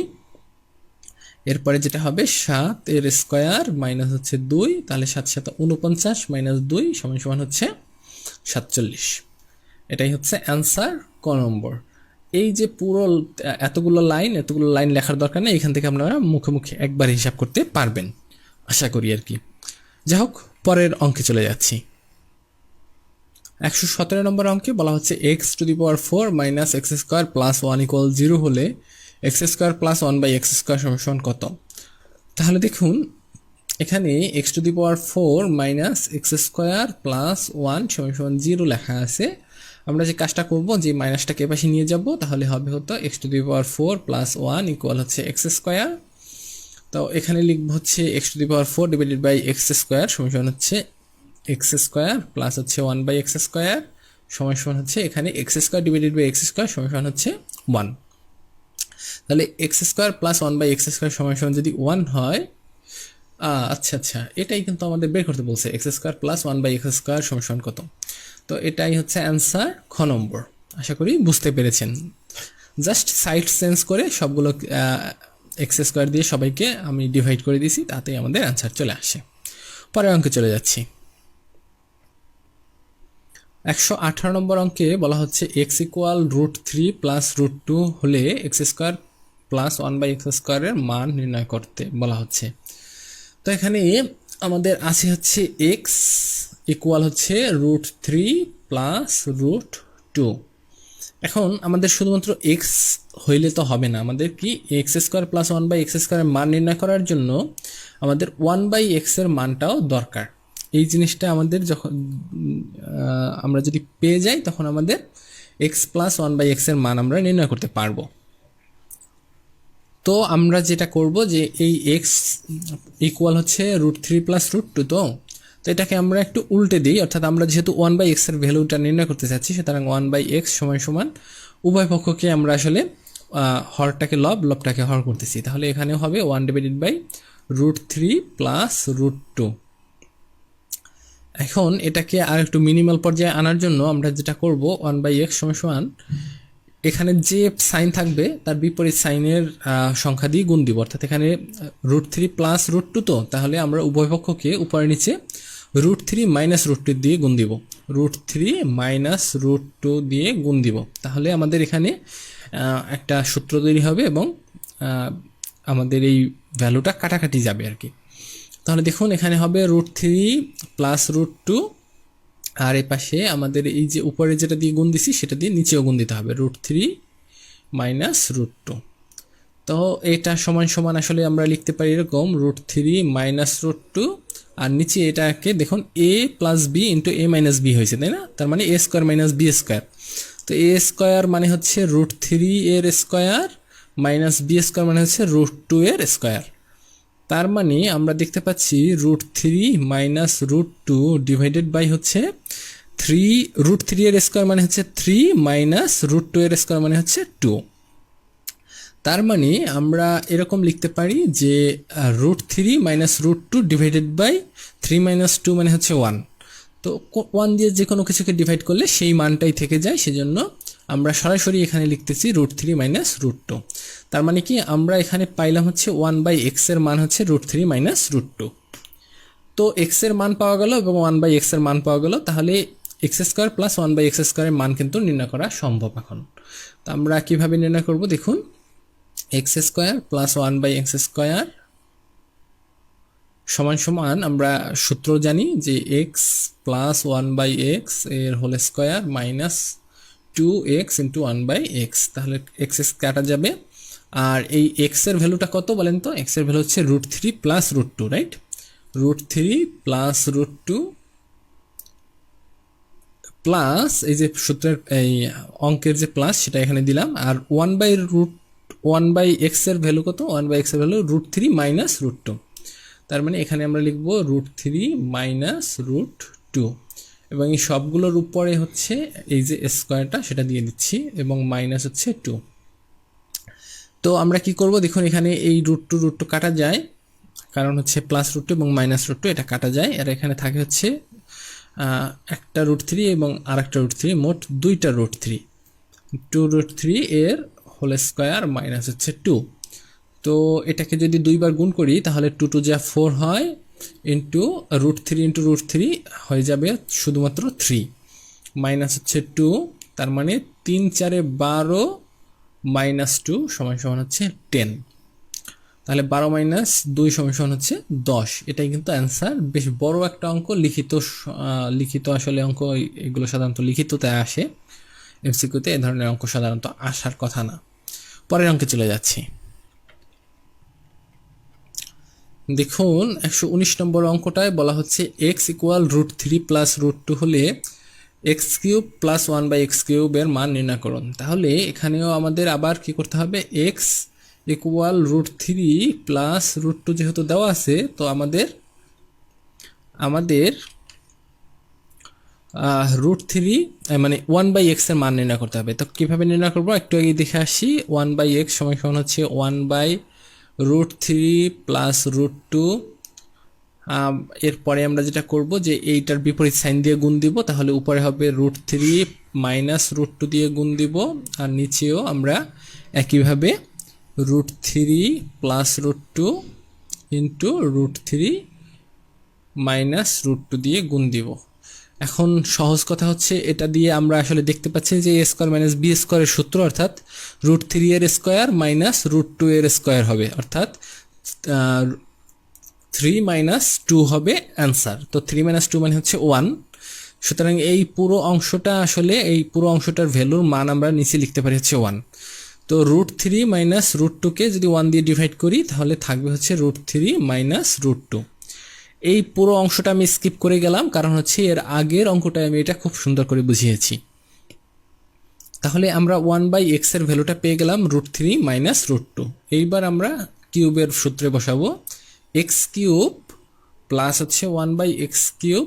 এরপরে যেটা হবে 7 এর স্কোয়ার মাইনাস হচ্ছে 2, তাহলে 7 7 49 মাইনাস 2 সমান সমান হচ্ছে 47। এটাই হচ্ছে অ্যান্সার ক নম্বর। এই যে পুরো এতগুলো লাইন লেখার দরকার নেই, এখান থেকে আপনারা মুখে মুখে একবার হিসাব করতে পারবেন আশা করি আর কি। যাই হোক, পরের অঙ্কে চলে যাচ্ছি। 117 নম্বর অঙ্কে বলা হচ্ছে x to the power 4 minus x square plus 1 equal 0 হলে x square plus 1 by x square সমান কত। তাহলে দেখুন, এখানে x to the power 4 minus x square plus 1 সমান 0 লেখা আছে। আমরা যে কাজটা করব, যে মাইনাসটাকে পাশে নিয়ে যাব, তাহলে হবে হতো x to the power 4 plus 1 equal হচ্ছে এক্স স্কোয়ার। তো এখানে লিখবো হচ্ছে x to the power 4 divided by x square সমান হচ্ছে এক্স স্কোয়ার প্লাস হচ্ছে 1 বাই এক্স স্কোয়ার সমান হচ্ছে এখানে x square divided by x square সমান হচ্ছে 1। তাহলে x square plus 1 by x square সমান যদি 1 হয়, আচ্ছা, এটাই কিন্তু আমাদের বের করতে বলছে, x square plus 1 by x square সমান কত। তো এটাই হচ্ছে অ্যান্সার খ নম্বর। আশা করি বুঝতে পেরেছেন। জাস্ট সাইড চেঞ্জ করে সবগুলো এক্স স্কোয়ার দিয়ে সবাইকে আমি ডিভাইড করে দিয়েছি, তাতেই আমাদের অ্যান্সার চলে আসে। পরের অঙ্কে চলে যাচ্ছি। 118 নম্বর অঙ্কে বলা হচ্ছে এক্স ইকুয়াল √3 প্লাস √2 হলে এক্স স্কোয়ার প্লাস 1/x স্কোয়ারের মান নির্ণয় করতে বলা হচ্ছে। তো এখানে আমাদের আছে হচ্ছে এক্স ইকুয়াল হচ্ছে √3 প্লাস √2। এখন আমাদের শুধুমাত্র এক্স হইলে তো হবে না, আমাদের কি এক্স স্কোয়ার প্লাস 1/x স্কোয়ারের মান নির্ণয় করার জন্য আমাদের 1/x এর মানটাও দরকার। এই জিনিসটা আমাদের যখন আমরা যদি পেয়ে যাই তখন আমাদের এক্স প্লাস 1/x এর মান আমরা নির্ণয় করতে পারবো। তো আমরা যেটা করব যে এই এক্স ইকুয়াল হচ্ছে √3 প্লাস √2, তো এটাকে আমরা একটু উল্টে দিই, অর্থাৎ আমরা যেহেতু 1/x এর ভ্যালুটা নির্ণয় করতে চাচ্ছি, সুতরাং 1/x সমান সমান উভয় পক্ষকে আমরা আসলে হরটাকে লবটাকে হর করতেছি। তাহলে এখানেও হবে 1/√3 প্লাস √2। এখন এটাকে আর একটু মিনিমাল পর্যায়ে আনার জন্য আমরা যেটা করব 1/x সমান সমান এখানে যে সাইন থাকবে তার বিপরীত সাইনের সংখ্যা দিয়ে গুণ দিব, অর্থাৎ এখানে √3 প্লাস √2, তো তাহলে আমরা উভয় পক্ষকে উপরে নিচে √3 মাইনাস √2 দিয়ে গুণ দিব, √3 মাইনাস √2 দিয়ে গুণ দিব। তাহলে আমাদের এখানে একটা সূত্র তৈরি হবে এবং আমাদের এই ভ্যালুটা কাটাকাটি যাবে আর কি। তাহলে দেখুন এখানে হবে √3 প্লাস √2, আর এই পাশে আমাদের এই যে উপরে যেটা দিয়ে গুণ দিছি সেটা দিয়ে নিচেও গুণ দিতে হবে, √3 মাইনাস √2। তো এটা সমান সমান আসলে আমরা লিখতে পারি এরকম √3 মাইনাস √2, আর নিচে এটাকে দেখুন a plus b into a minus b হয়েছে, তাই না? তার মানে a square minus b square. তো a স্কোয়ার মানে হচ্ছে √3 এর স্কোয়ার মাইনাস বি স্কোয়ার মানে হচ্ছে √2 এর স্কোয়ার। তার মানে আমরা দেখতে পাচ্ছি √3 মাইনাস √2 ডিভাইডেড বাই হচ্ছে 3 এর স্কোয়ার মানে হচ্ছে 3 মাইনাস √2 এর স্কোয়ার মানে হচ্ছে 2। তার মানে আমরা এরকম লিখতে পারি যে √3 মাইনাস √2 ডিভাইডেড বাই 3 মাইনাস 2 মানে হচ্ছে 1। তো 1 দিয়ে যে কোনো কিছুকে ডিভাইড করলে সেই মানটাই থেকে যায়, সেজন্য আমরা সরাসরি এখানে লিখতেছি √3 মাইনাস √2। তার মানে কি আমরা এখানে পাইলাম হচ্ছে 1/x এর মান হচ্ছে √3 মাইনাস √2। তো x এর মান পাওয়া গেল এবং 1/x এর মান পাওয়া গেল, তাহলে x স্কোয়ার প্লাস 1/x স্কোয়ারের মান কিন্তু নির্ণয় করা সম্ভব। এখন তো আমরা কিভাবে নির্ণয় করব দেখুন, x square plus 1/x square সমান সমান আমরা সূত্র জানি যে x প্লাস 1/x এর whole square minus 2x into 1/x, তাহলে x কাটা যাবে। আর এই x এর ভ্যালুটা কত বলেন তো? x এর ভ্যালু হচ্ছে √3 প্লাস √2, রাইট? √3 প্লাস √2 প্লাস এই যে সূত্রের এই অঙ্কের যে প্লাস সেটা এখানে দিলাম, আর 1/x এর ভ্যালু কত? 1/x এর ভ্যালু √3 মাইনাস √2। তার মানে এখানে আমরা লিখব √3 মাইনাস √2, এবং এই সবগুলোর উপরে হচ্ছে এই যে স্কোয়ারটা সেটা দিয়ে দিচ্ছি এবং মাইনাস হচ্ছে 2। তো আমরা কি করব দেখুন, এখানে এই √2 কাটা যায়, কারণ হচ্ছে প্লাস √2 এবং মাইনাস √2 এটা কাটা যায়, আর এখানে থাকে হচ্ছে একটা √3 এবং আর একটা √3, মোট দুইটা √3, 2√3 এর হোল স্কোয়ার মাইনাস হচ্ছে 2। তো এটাকে যদি দুইবার গুণ করি তাহলে 2 2 যা 4 হয়, ইন্টু √3 হয়ে যাবে শুধুমাত্র 3, মাইনাস হচ্ছে 2। তার মানে 3 4 12 মাইনাস 2 সমান সমান হচ্ছে 10। তাহলে 12 মাইনাস 2 সমান সমান হচ্ছে 10। এটাই কিন্তু অ্যান্সার। বেশ বড় একটা অঙ্ক, লিখিত আসলে অঙ্ক এগুলো সাধারণত লিখিততে আসে, এমসিকিউতে এ ধরনের অঙ্ক সাধারণত আসার কথা না। পরের অঙ্কে চলে যাচ্ছি। দেখুন 119 নম্বর অঙ্কটায় বলা হচ্ছে x ইকুয়াল √3 প্লাস √2 হলে x³ প্লাস 1/x³ এর মান নির্ণয় করুন। তাহলে এখানেও আমাদের আবার কি করতে হবে, x ইকুয়াল √3 প্লাস √2 যেহেতু দেওয়া আছে, তো আমাদের √3 মানে 1/x এর মান নির্ণয় করতে হবে। তো কিভাবে নির্ণয় করবো একটু আগে দেখে আসি। 1/x সমান সমান হচ্ছে 1/√3 প্লাস √2। এরপরে আমরা যেটা করব যে এইটার বিপরীত সাইন দিয়ে গুণ দিব, তাহলে উপরে হবে √3 মাইনাস √2 দিয়ে গুণ দিব, আর নিচেও আমরা একইভাবে √3 প্লাস √2 ইন্টু √3 মাইনাস √2 দিয়ে গুণ দিব। এখন সহজ কথা হচ্ছে এটা দিয়ে আমরা আসলে দেখতে পাচ্ছি যে এ স্কোয়ার মাইনাস বি স্কোয়ারের সূত্র, অর্থাৎ √3 এর স্কোয়ার মাইনাস √2 এর স্কোয়ার হবে, অর্থাৎ 3 মাইনাস 2 হবে অ্যান্সার। তো 3 মাইনাস 2 মানে হচ্ছে 1। সুতরাং এই পুরো অংশটা আসলে এই পুরো অংশটার ভ্যালুর মান আমরা নিচে লিখতে পারি হচ্ছে 1। তো √3 মাইনাস √2কে যদি 1 দিয়ে ডিভাইড করি তাহলে থাকবে হচ্ছে √3 মাইনাস √2। এই পুরো অংশটা আমি স্কিপ করে গেলাম, কারণ হচ্ছে এর আগের অঙ্কটায় আমি এটা খুব সুন্দর করে বুঝিয়েছি। তাহলে আমরা 1/x এর ভ্যালুটা পেয়ে গেলাম √3 মাইনাস √2। এইবার আমরা কিউবের সূত্রে বসাবো, x কিউব প্লাস হচ্ছে 1/x কিউব।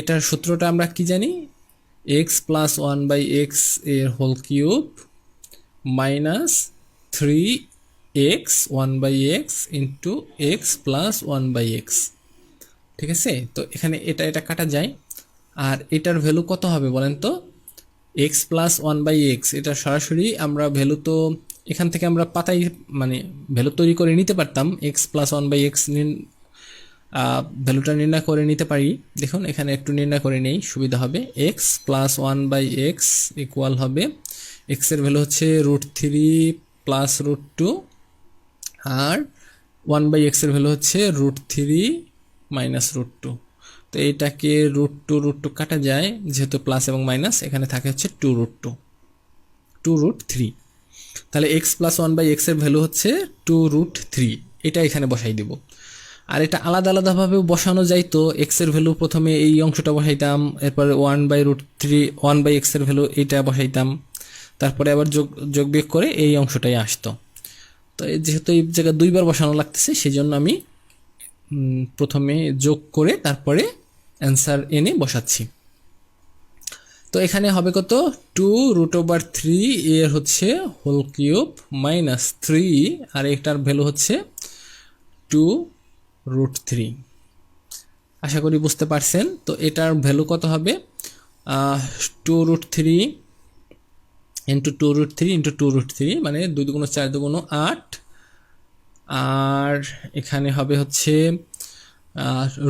এটার সূত্রটা আমরা কি জানি, x প্লাস 1/x এর whole cube minus 3x 1/x into x plus 1/x। ঠিক আছে, তো এখানে এটা কাটা যায়, আর এটার ভ্যালু কত হবে বলেন তো, x প্লাস 1/x। এটা সরাসরি আমরা ভ্যালু তো এখান থেকে আমরা পাতাই মানে ভ্যালু তৈরি করে নিতে পারতাম, x প্লাস 1/x ভ্যালুটা নির্ণয় করে নিতে পারি। দেখুন এখানে একটু নির্ণয় করে নেই, সুবিধা হবে। x প্লাস 1/x ইকুয়াল হবে, x এর ভ্যালু হচ্ছে √3 প্লাস √2, আর 1/x এর ভ্যালু হচ্ছে √3 মাইনাস √2। তো এইটাকে √2 কাটা যায়, যেহেতু প্লাস এবং মাইনাস, এখানে থাকে হচ্ছে 2√3। তাহলে x প্লাস 1/x এর ভ্যালু হচ্ছে 2√3, এটা এখানে বসাই দিব। আর এটা আলাদা আলাদাভাবেও বসানো যায়, তো x এর ভ্যালু প্রথমে এই অংশটা বসাইতাম, এরপরে 1/x এর ভ্যালু এইটা বসাইতাম, তারপরে আবার যোগ বিয়োগ করে এই অংশটাই আসতো। তো যেহেতু এই জায়গায় দুইবার বসানো লাগতেছে, সেই জন্য আমি প্রথমে যোগ করে তারপরে অ্যান্সার এনে বসাচ্ছি। তো এখানে হবে কত, 2√3 এর হচ্ছে হোল কিউব মাইনাস 3, আর এটার ভ্যালু হচ্ছে 2√3। আশা করি বুঝতে পারছেন। তো এটার ভ্যালু কত হবে, 2√3 ইন্টু 2√3 ইন্টু 2√3 মানে 2 × 4 = 8, আর এখানে হবে হচ্ছে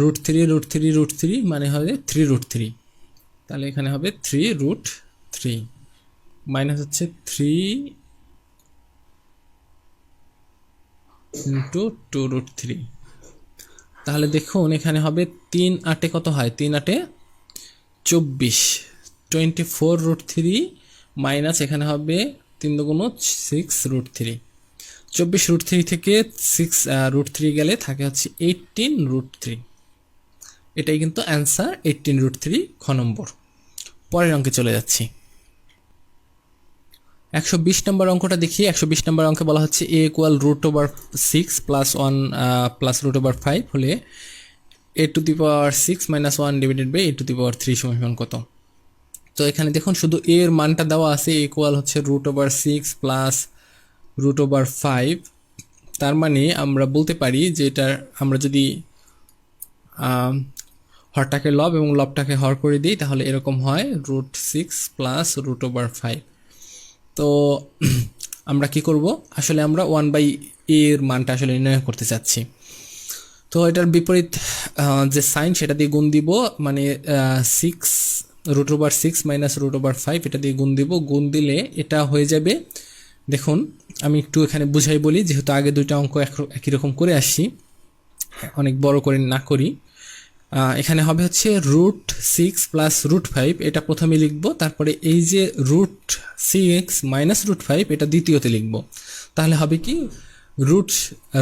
√3 মানে হবে 3√3। তাহলে এখানে হবে 3√3 মাইনাস হচ্ছে 3 ইন্টু 2√3। তাহলে দেখুন এখানে হবে 3 8 কত হয়, 3 8 24, 24√3 মাইনাস এখানে হবে 3 × 6√3। 24√3 থেকে 6√3 গেলে থাকে হচ্ছে 18√3। এটাই কিন্তু অ্যান্সার, 18√3 খ নম্বর। পরের অঙ্কে চলে যাচ্ছি। 120 নম্বর অঙ্কটা দেখি। 120 নম্বর অঙ্কে বলা হচ্ছে a = √6 প্লাস 1 প্লাস √5 হলে a⁶ - 1 ডিভাইডেড বাই a⁴ সমান কত। তো এখানে দেখুন শুধু a এর মানটা দেওয়া আছে, a হচ্ছে √6 প্লাস √5। তার মানে আমরা বলতে পারি যে এটা আমরা যদি হরটাকে লব এবং লবটাকে হর করে দিই তাহলে এরকম হয় √6 প্লাস √5। তো আমরা কি করব, আসলে আমরা 1/a এর মানটা আসলে নির্ণয় করতে চাচ্ছি। তো এটার বিপরীত যে সাইন সেটা দিয়ে গুণ দিব, মানে √6 মাইনাস √5 এটা দিয়ে গুণ দিব। গুণ দিলে এটা হয়ে যাবে, দেখুন আমি একটু এখানে বুঝাই বলি, যেহেতু আগে দুইটা অঙ্ক একই রকম করে আসছি, অনেক বড় করে না করি। এখানে হবে হচ্ছে √6 প্লাস √5, এটা প্রথমে লিখব, তারপরে এই যে √6 মাইনাস √5 এটা দ্বিতীয়তে লিখব। তাহলে হবে কি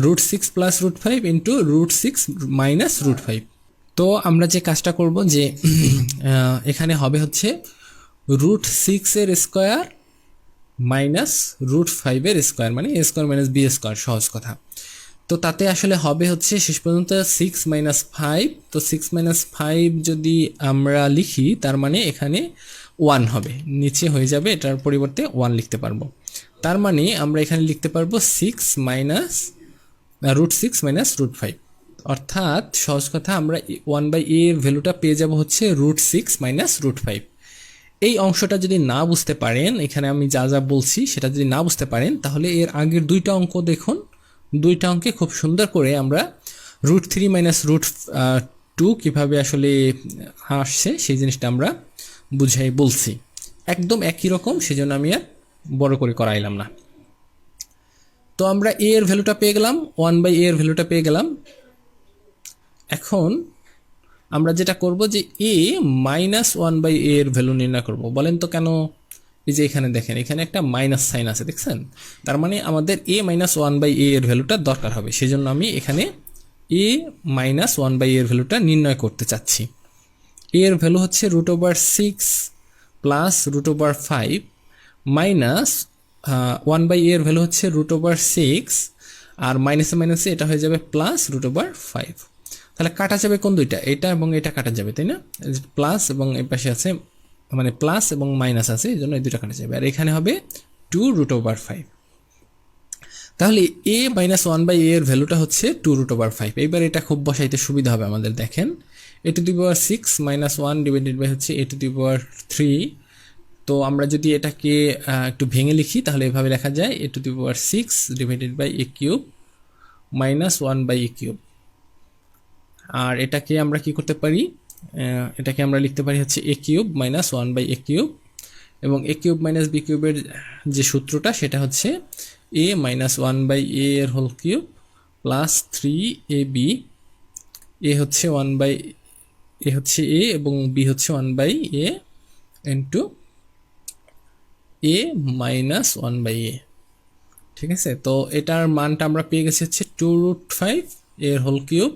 √6 প্লাস √5 ইন্টু √6 মাইনাস √5। তো আমরা যে কাজটা করব যে এখানে হবে হচ্ছে √6 এর স্কোয়ার মাইনাস √5 এর স্কোয়ার, মানে a² - b², সহজ কথা। তো তাতে আসলে হবে হচ্ছে শেষ পর্যন্ত 6 - 5। তো 6 - 5 যদি আমরা লিখি তার মানে এখানে 1 হবে, নিচে হয়ে যাবে, এটার পরিবর্তে 1 লিখতে পারবো। তার মানে আমরা এখানে লিখতে পারবো √6 মাইনাস √5, অর্থাৎ সহজ কথা আমরা 1/a এর ভ্যালুটা পেয়ে যাব হচ্ছে √6 মাইনাস √5। এই অংশটা যদি না বুঝতে পারেন, এখানে আমি যা যা বলছি সেটা যদি না বুঝতে পারেন, তাহলে এর আগের দুইটা অঙ্ক দেখুন, দুইটা অঙ্কে খুব সুন্দর করে আমরা √3 মাইনাস টু কীভাবে আসলে আসছে সেই জিনিসটা আমরা বুঝাই বলছি, একদম একই রকম, সেজন্য আমি আর বড় করে করাইলাম না। তো আমরা এ এর ভ্যালুটা পেয়ে গেলাম, 1/a এর ভ্যালুটা পেয়ে গেলাম। এখন আমরা যেটা করব যে a -1/a এর ভ্যালু নির্ণয় করব। বলেন তো কেন? এই যে এখানে দেখেন, এখানে একটা মাইনাস সাইন আছে, দেখছেন? তার মানে আমাদের a -1/a এর ভ্যালুটা দরকার হবে, সেজন্য আমি এখানে a -1/a এর ভ্যালুটা নির্ণয় করতে চাচ্ছি। a এর ভ্যালু হচ্ছে √6 প্লাস √5 মাইনাস 1/a এর ভ্যালু হচ্ছে √6, আর মাইনাসে মাইনাসে এটা হয়ে যাবে প্লাস √5। তাহলে কাটা যাবে কোন দুইটা? এটা এবং এটা কাটা যাবে, তাই না? প্লাস এবং এই পাশে আছে, মানে প্লাস এবং মাইনাস আছে, এই জন্য এই দুটো কাটা যাবে, আর এখানে হবে 2√5। তাহলে a -1/a এর ভ্যালুটা হচ্ছে 2√5। এইবার এটা খুব বসাইতে সুবিধা হবে আমাদের। দেখেন a⁻6 - 1 ডিভাইডেড বাই হচ্ছে a⁻3। তো আমরা যদি এটাকে একটু ভেঙে লিখি তাহলে এভাবে লেখা যায় a⁻6 divided by a³ -1/a³। আর এটাকে আমরা কি করতে পারি? এটাকে আমরা লিখতে পারি হচ্ছে a³ -1/a³, এবং a³ - b³ এর যে সূত্রটা সেটা হচ্ছে a -1/a এর whole cube plus 3ab। a হচ্ছে 1/a হচ্ছে a এবং b হচ্ছে 1/a ইন্টু a -1/a। ঠিক আছে, তো এটার মানটা আমরা পেয়ে গেছি হচ্ছে 2√5 এর হোল কিউব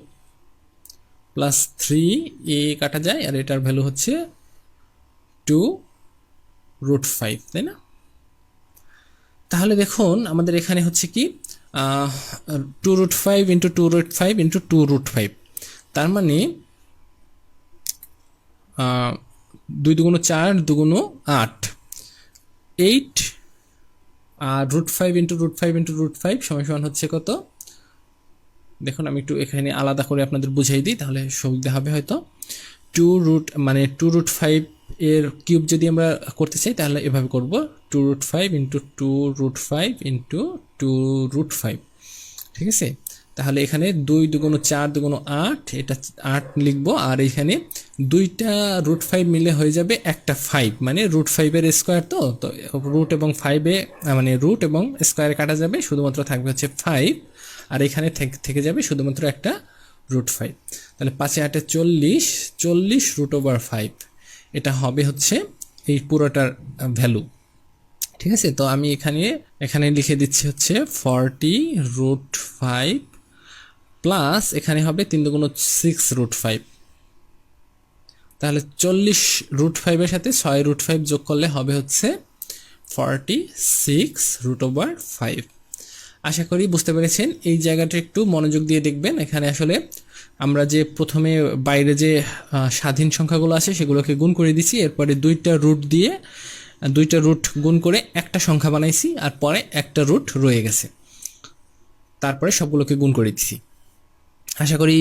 প্লাস 3a কাটা যায়, আর এটার ভ্যালু হচ্ছে 2√5, তাই না? তাহলে দেখুন আমাদের এখানে হচ্ছে কি 2√5 ইন্টু 2√5 ইন্টু 2√5, তার মানে 2 দুগুণ 4, দুগুণ 8, 8, আর √5 ইন্টু √5 ইন্টু √5 সমান হচ্ছে কত? দেখুন আমি একটু এখানে আলাদা করে আপনাদের বুঝাই দিই, তাহলে সুবিধা হবে হয়তো। 2√5 এর কিউব যদি আমরা করতে চাই তাহলে এভাবে করব, 2√5 ইন্টু 2√5 ইন্টু 2√5। ঠিক আছে, তাহলে এখানে 2 দুগুণ 4, দুগুণ 8, এটা 8 লিখবো, আর এখানে দুইটা √5 মিলে হয়ে যাবে একটা 5, মানে √5 এর স্কোয়ার। তো রুট এবং 5-এ মানে রুট এবং স্কোয়ারে কাটা যাবে, শুধুমাত্র থাকবে হচ্ছে 5, আর এখানে থেকে যাবে শুধুমাত্র একটা √5। তাহলে 5 × 8 = 40, 40 √5, এটা হবে হচ্ছে এই পুরোটার ভ্যালু। ঠিক আছে, তো আমি এখানে লিখে দিচ্ছি হচ্ছে 40√5 প্লাস এখানে হবে 3 দুগুণ 6√5। তাহলে 40√5 এর সাথে 6√5 যোগ করলে হবে হচ্ছে 46√5। আশা করি বুঝতে পেরেছেন। এই জায়গাটা একটু মনোযোগ দিয়ে দেখবেন। এখানে আসলে আমরা যে প্রথমে বাইরে যে স্বাধীন সংখ্যাগুলো আছে সেগুলোকে গুণ করে দিছি, এরপরে দুইটা রুট গুণ করে একটা সংখ্যা বানাইছি, আর পরে একটা রুট রয়ে গেছে, তারপরে সবগুলোকে গুণ করে দিছি। আশা করি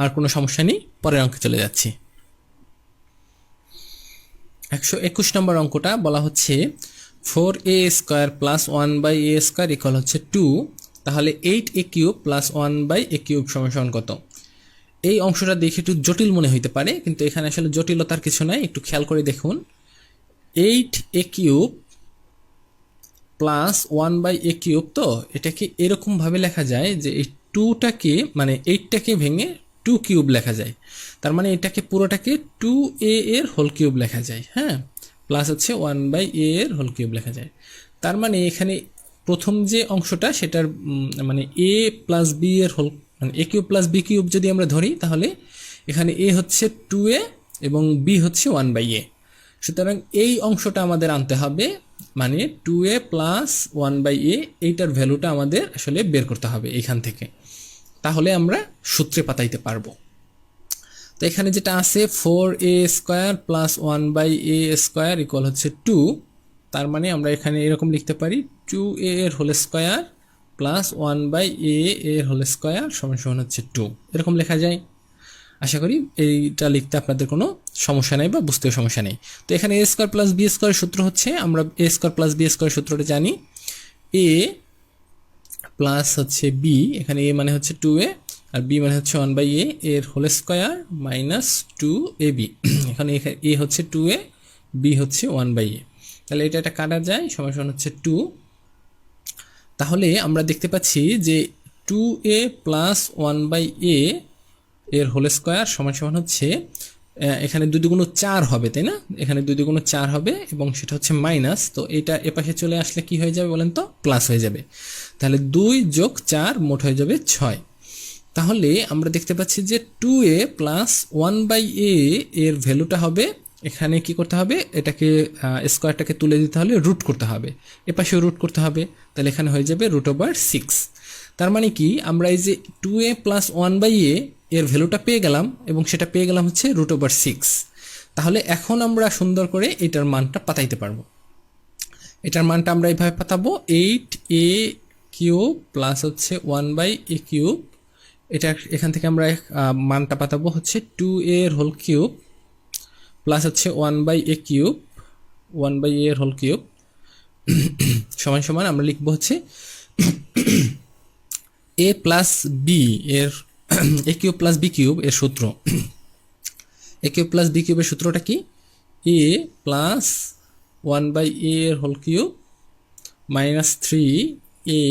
আর কোনো সমস্যা নেই। পরের অঙ্কে চলে যাচ্ছি। 121 নম্বর অঙ্কটা বলা হচ্ছে 4a² প্লাস 1/a² ইকুয়াল হচ্ছে 2। তাহলে 8a³ প্লাস 1/a³ সমান কত? এই অংশটা দেখে একটু জটিল মনে হইতে পারে, কিন্তু এখানে আসলে জটিলতার কিছু নাই। একটু খেয়াল করে দেখুন, 8a³ প্লাস 1/a³, তো এটাকে এরকমভাবে লেখা যায় যে এই 2টাকে মানে 8টাকে ভেঙে 2³ লেখা যায়। তার মানে এটাকে পুরোটাকে 2a এর হোল কিউব লেখা যায়, হ্যাঁ, প্লাস হচ্ছে 1/a এর হোল কিউব লেখা যায়। তার মানে এখানে প্রথম যে অংশটা সেটার মানে a প্লাস b এর হোল, মানে a³ প্লাস b³ যদি আমরা ধরি, তাহলে এখানে a হচ্ছে 2a এবং b হচ্ছে 1/a। সুতরাং এই অংশটা আমাদের আনতে হবে, মানে 2a প্লাস 1/a, এইটার ভ্যালুটা আমাদের আসলে বের করতে হবে এইখান থেকে, তাহলে আমরা সূত্রে পাতাইতে পারবো। তো এখানে যেটা আছে 4a² প্লাস 1/a² ইকুয়াল হচ্ছে 2। তার মানে আমরা এখানে এরকম লিখতে পারি 2a এর হোল স্কোয়ার প্লাস 1/a এর হোল স্কোয়ার সমান হচ্ছে 2, এরকম লেখা যায়। আশা করি এইটা লিখতে আপনাদের কোনো সমস্যা নেই বা বুঝতেও সমস্যা নেই। তো এখানে a² প্লাস b² সূত্র হচ্ছে, আমরা a² প্লাস b² সূত্রটা জানি, a প্লাস হচ্ছে b, এখানে a মানে হচ্ছে 2a আর বি মানে হচ্ছে 1/a এর হোল স্কোয়ার মাইনাস 2ab। এখানে এ হচ্ছে 2a, বি হচ্ছে 1/a। তাহলে এটা কাটা যায়, সমান সমান হচ্ছে 2। তাহলে আমরা দেখতে পাচ্ছি যে 2a প্লাস 1/a এর হোল স্কোয়ার সমান সমান হচ্ছে, এখানে 2 দুগুণ 4 হবে, তাই না? এখানে 2 দুগুণ 4 হবে এবং সেটা হচ্ছে মাইনাস। তো এটা এপাশে চলে আসলে কি হয়ে যাবে বলেন তো? প্লাস হয়ে যাবে। তাহলে 2 যোগ 4 মোট হয়ে যাবে 6। তাহলে আমরা দেখতে পাচ্ছি যে 2a প্লাস 1/a এর ভ্যালুটা হবে, এখানে কি করতে হবে, এটাকে স্কোয়ারটাকে তুলে দিতে হলে রুট করতে হবে, এপাশেও রুট করতে হবে। তাহলে এখানে হয়ে যাবে √6। তার মানে কি, আমরা এই যে 2a প্লাস 1/a এর ভ্যালুটা পেয়ে গেলাম এবং সেটা পেয়ে গেলাম হচ্ছে √6। তাহলে এখন আমরা সুন্দর করে এটার মানটা পাতাইতে পারবো। এটার মানটা আমরা এইভাবে পাতাবো, 8a কিউব প্লাস হচ্ছে 1/a কিউব। এটা এখান থেকে আমরা মানটা পাতাবো হচ্ছে 2a এর হোল কিউব প্লাস হচ্ছে 1/a কিউব, 1/a এর হোল কিউব সমান সমান আমরা লিখবো হচ্ছে a প্লাস বি এর a cube plus b cube এর সূত্র। a কিউব প্লাস বি কিউবের সূত্রটা কি? a প্লাস 1/a এর হোল কিউব মাইনাস 3a,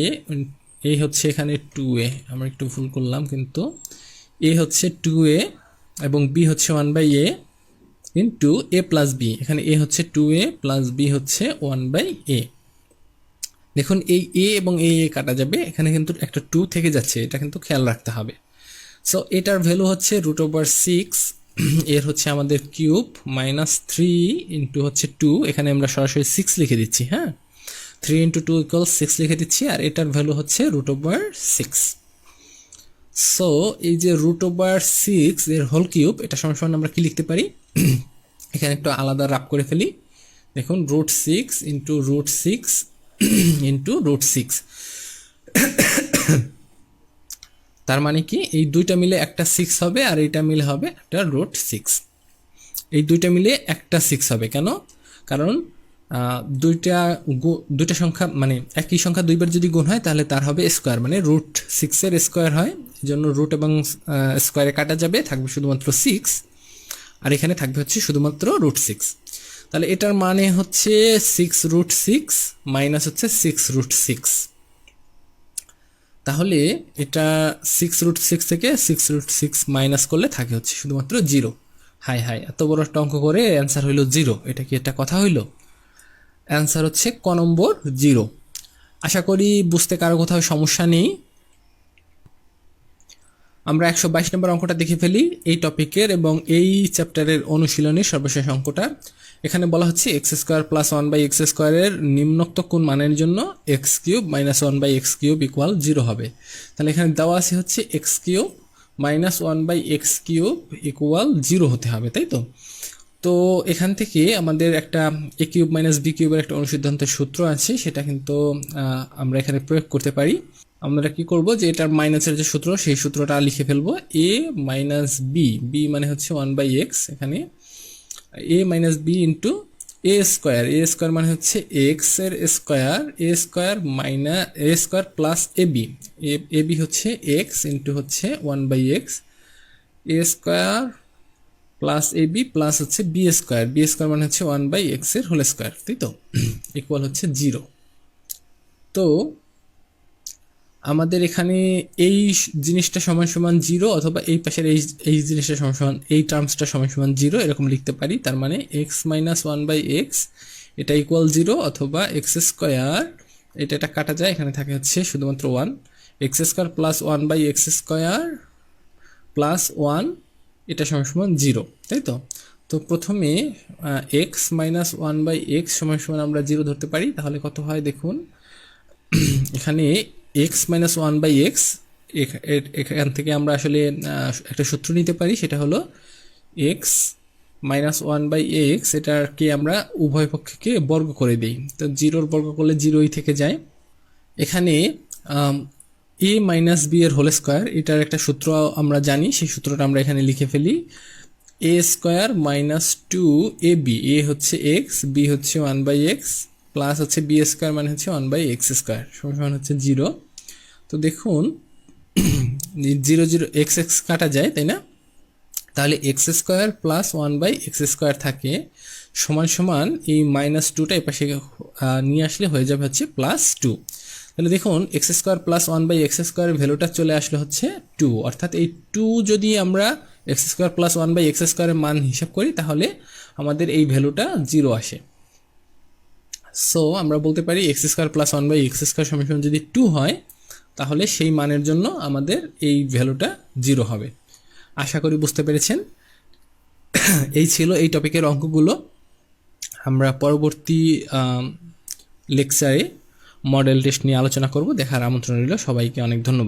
এই হচ্ছে এখানে 2a, আমরা একটু ভুল করলাম, কিন্তু a হচ্ছে 2a এবং b হচ্ছে 1/a into a plus b. এখানে a হচ্ছে 2a প্লাস b হচ্ছে 1/a। দেখুন এই a এবং a কাটা যাবে, এখানে কিন্তু একটা 2 থেকে যাচ্ছে, এটা কিন্তু খেয়াল রাখতে হবে। সো এটার ভ্যালু হচ্ছে √6, এর হচ্ছে আমাদের কিউব মাইনাস 3 ইন্টু হচ্ছে 2, এখানে আমরা সরাসরি 6 লিখে দিচ্ছি। হ্যাঁ, 3 × 2 = 6 লিখে দিচ্ছি, আর এটার ভ্যালু হচ্ছে √6। সো এই যে √6 এর হোল কিউব, এটা সমান সমান আমরা কি লিখতে পারি, এখানে একটু আলাদা রাপ করে ফেলি। দেখুন √6 ইন্টু √6 ইন্টু √6, তার মানে কি, এই দুইটা মিলে একটা 6 হবে আর এইটা মিলে হবে একটা √6। এই দুইটা মিলে একটা 6 হবে, কেন? কারণ দুইটা সংখ্যা মানে একই সংখ্যা দুইবার যদি গুণ হয় তাহলে তার হবে স্কোয়ার, মানে √6 এর স্কোয়ার হয়। এই জন্য রুট এবং স্কোয়ারে কাটা যাবে, থাকবে শুধুমাত্র 6, আর এখানে থাকবে হচ্ছে শুধুমাত্র √6। তাহলে এটার মানে হচ্ছে 6√6 মাইনাস হচ্ছে 6√6। তাহলে এটা 6√6 থেকে 6√6 মাইনাস করলে থাকে হচ্ছে শুধুমাত্র 0। হাই এত বড় একটা অঙ্ক করে অ্যান্সার হইল 0, এটা কি একটা কথা হইল? অ্যান্সার হচ্ছে ক নম্বর 0। আশা করি বুঝতে কারো কোথাও সমস্যা নেই। আমরা 122 নম্বর অঙ্কটা দেখে ফেলি এই টপিকের এবং এই চ্যাপ্টারের অনুশীলনের সর্বশেষ অঙ্কটা। এখানে বলা হচ্ছে x² প্লাস 1/x² এর নিম্নোক্ত কোন মানের জন্য x³ মাইনাস 1/x³ ইকুয়াল 0 হবে। তাহলে এখানে দেওয়া আছে হচ্ছে x³ মাইনাস 1/x³ ইকুয়াল 0 হতে হবে, তাই তো? তো এখান থেকে আমাদের একটা a³ মাইনাস b³ এর একটা অনুসিদ্ধান্তের সূত্র আছে, সেটা কিন্তু আমরা এখানে প্রয়োগ করতে পারি। আমরা কি করব, যে এটার মাইনাসের যে সূত্র সেই সূত্রটা লিখে ফেলবো, a মাইনাস b মানে হচ্ছে 1/x, এখানে a minus b into a square মানে হচ্ছে x এর square minus a square plus ab হচ্ছে x ইন্টু হচ্ছে 1/x, a square plus ab plus হচ্ছে b স্কোয়ার মানে হচ্ছে 1/x এর হোল স্কোয়ার, তাই তো? ইকুয়াল হচ্ছে 0। তো আমাদের এখানে এই জিনিসটা সমান সমান 0, অথবা এই পাশের এই জিনিসটা সমান সমান, এই টার্মসটা সমান সমান 0 এরকম লিখতে পারি। তার মানে x মাইনাস 1/x এটা ইকুয়াল 0, অথবা x² এটা কাটা যায়, এখানে থাকে হচ্ছে শুধুমাত্র 1, x² প্লাস 1/x² প্লাস 1 এটা সমান সমান 0, তাই তো? তো প্রথমে x মাইনাস 1/x সমান সমান আমরা 0 ধরতে পারি। তাহলে কত হয় দেখুন, এখানে x মাইনাস 1/x, এখান থেকে আমরা আসলে একটা সূত্র নিতে পারি, সেটা হলো x মাইনাস 1/x, এটাকে আমরা উভয় পক্ষকে বর্গ করে দিই। তো 0 বর্গ করলে 0ই থেকে যায়। এখানে a মাইনাস b এর হোল স্কোয়ার, এটার একটা সূত্র আমরা জানি, সেই সূত্রটা আমরা এখানে লিখে ফেলি, a square minus 2ab, a হচ্ছে x, b হচ্ছে 1/x প্লাস হচ্ছে b স্কোয়ার মানে হচ্ছে 1/x² সমান হচ্ছে 0। তো দেখুন জিরো জিরো এক্স এক্স কাটা যায়, তাই না? তাহলে x square plus one by x square থাকে সমান সমান এই মাইনাস টুটা এই পাশে নিয়ে আসলে হয়ে যাবে হচ্ছে প্লাস টু। তাহলে দেখুন x square plus one by x স্কোয়ারের ভ্যালুটা চলে আসলে হচ্ছে টু, অর্থাৎ এই টু যদি আমরা x square plus one by x স্কোয়ারের মান হিসাব করি তাহলে আমাদের এই ভ্যালুটা জিরো আসে। সো আমরা বলতে পারি x square plus one by x square সমান যদি টু হয় তাহলে সেই মানের জন্য আমাদের এই ভ্যালুটা জিরো হবে। আশা করি বুঝতে পেরেছেন। এই ছিল এই টপিকের অঙ্কগুলো। আমরা পরবর্তী লেকচারে মডেল টেস্ট নিয়ে আলোচনা করব। দেখার আমন্ত্রণ রইল। সবাইকে অনেক ধন্যবাদ।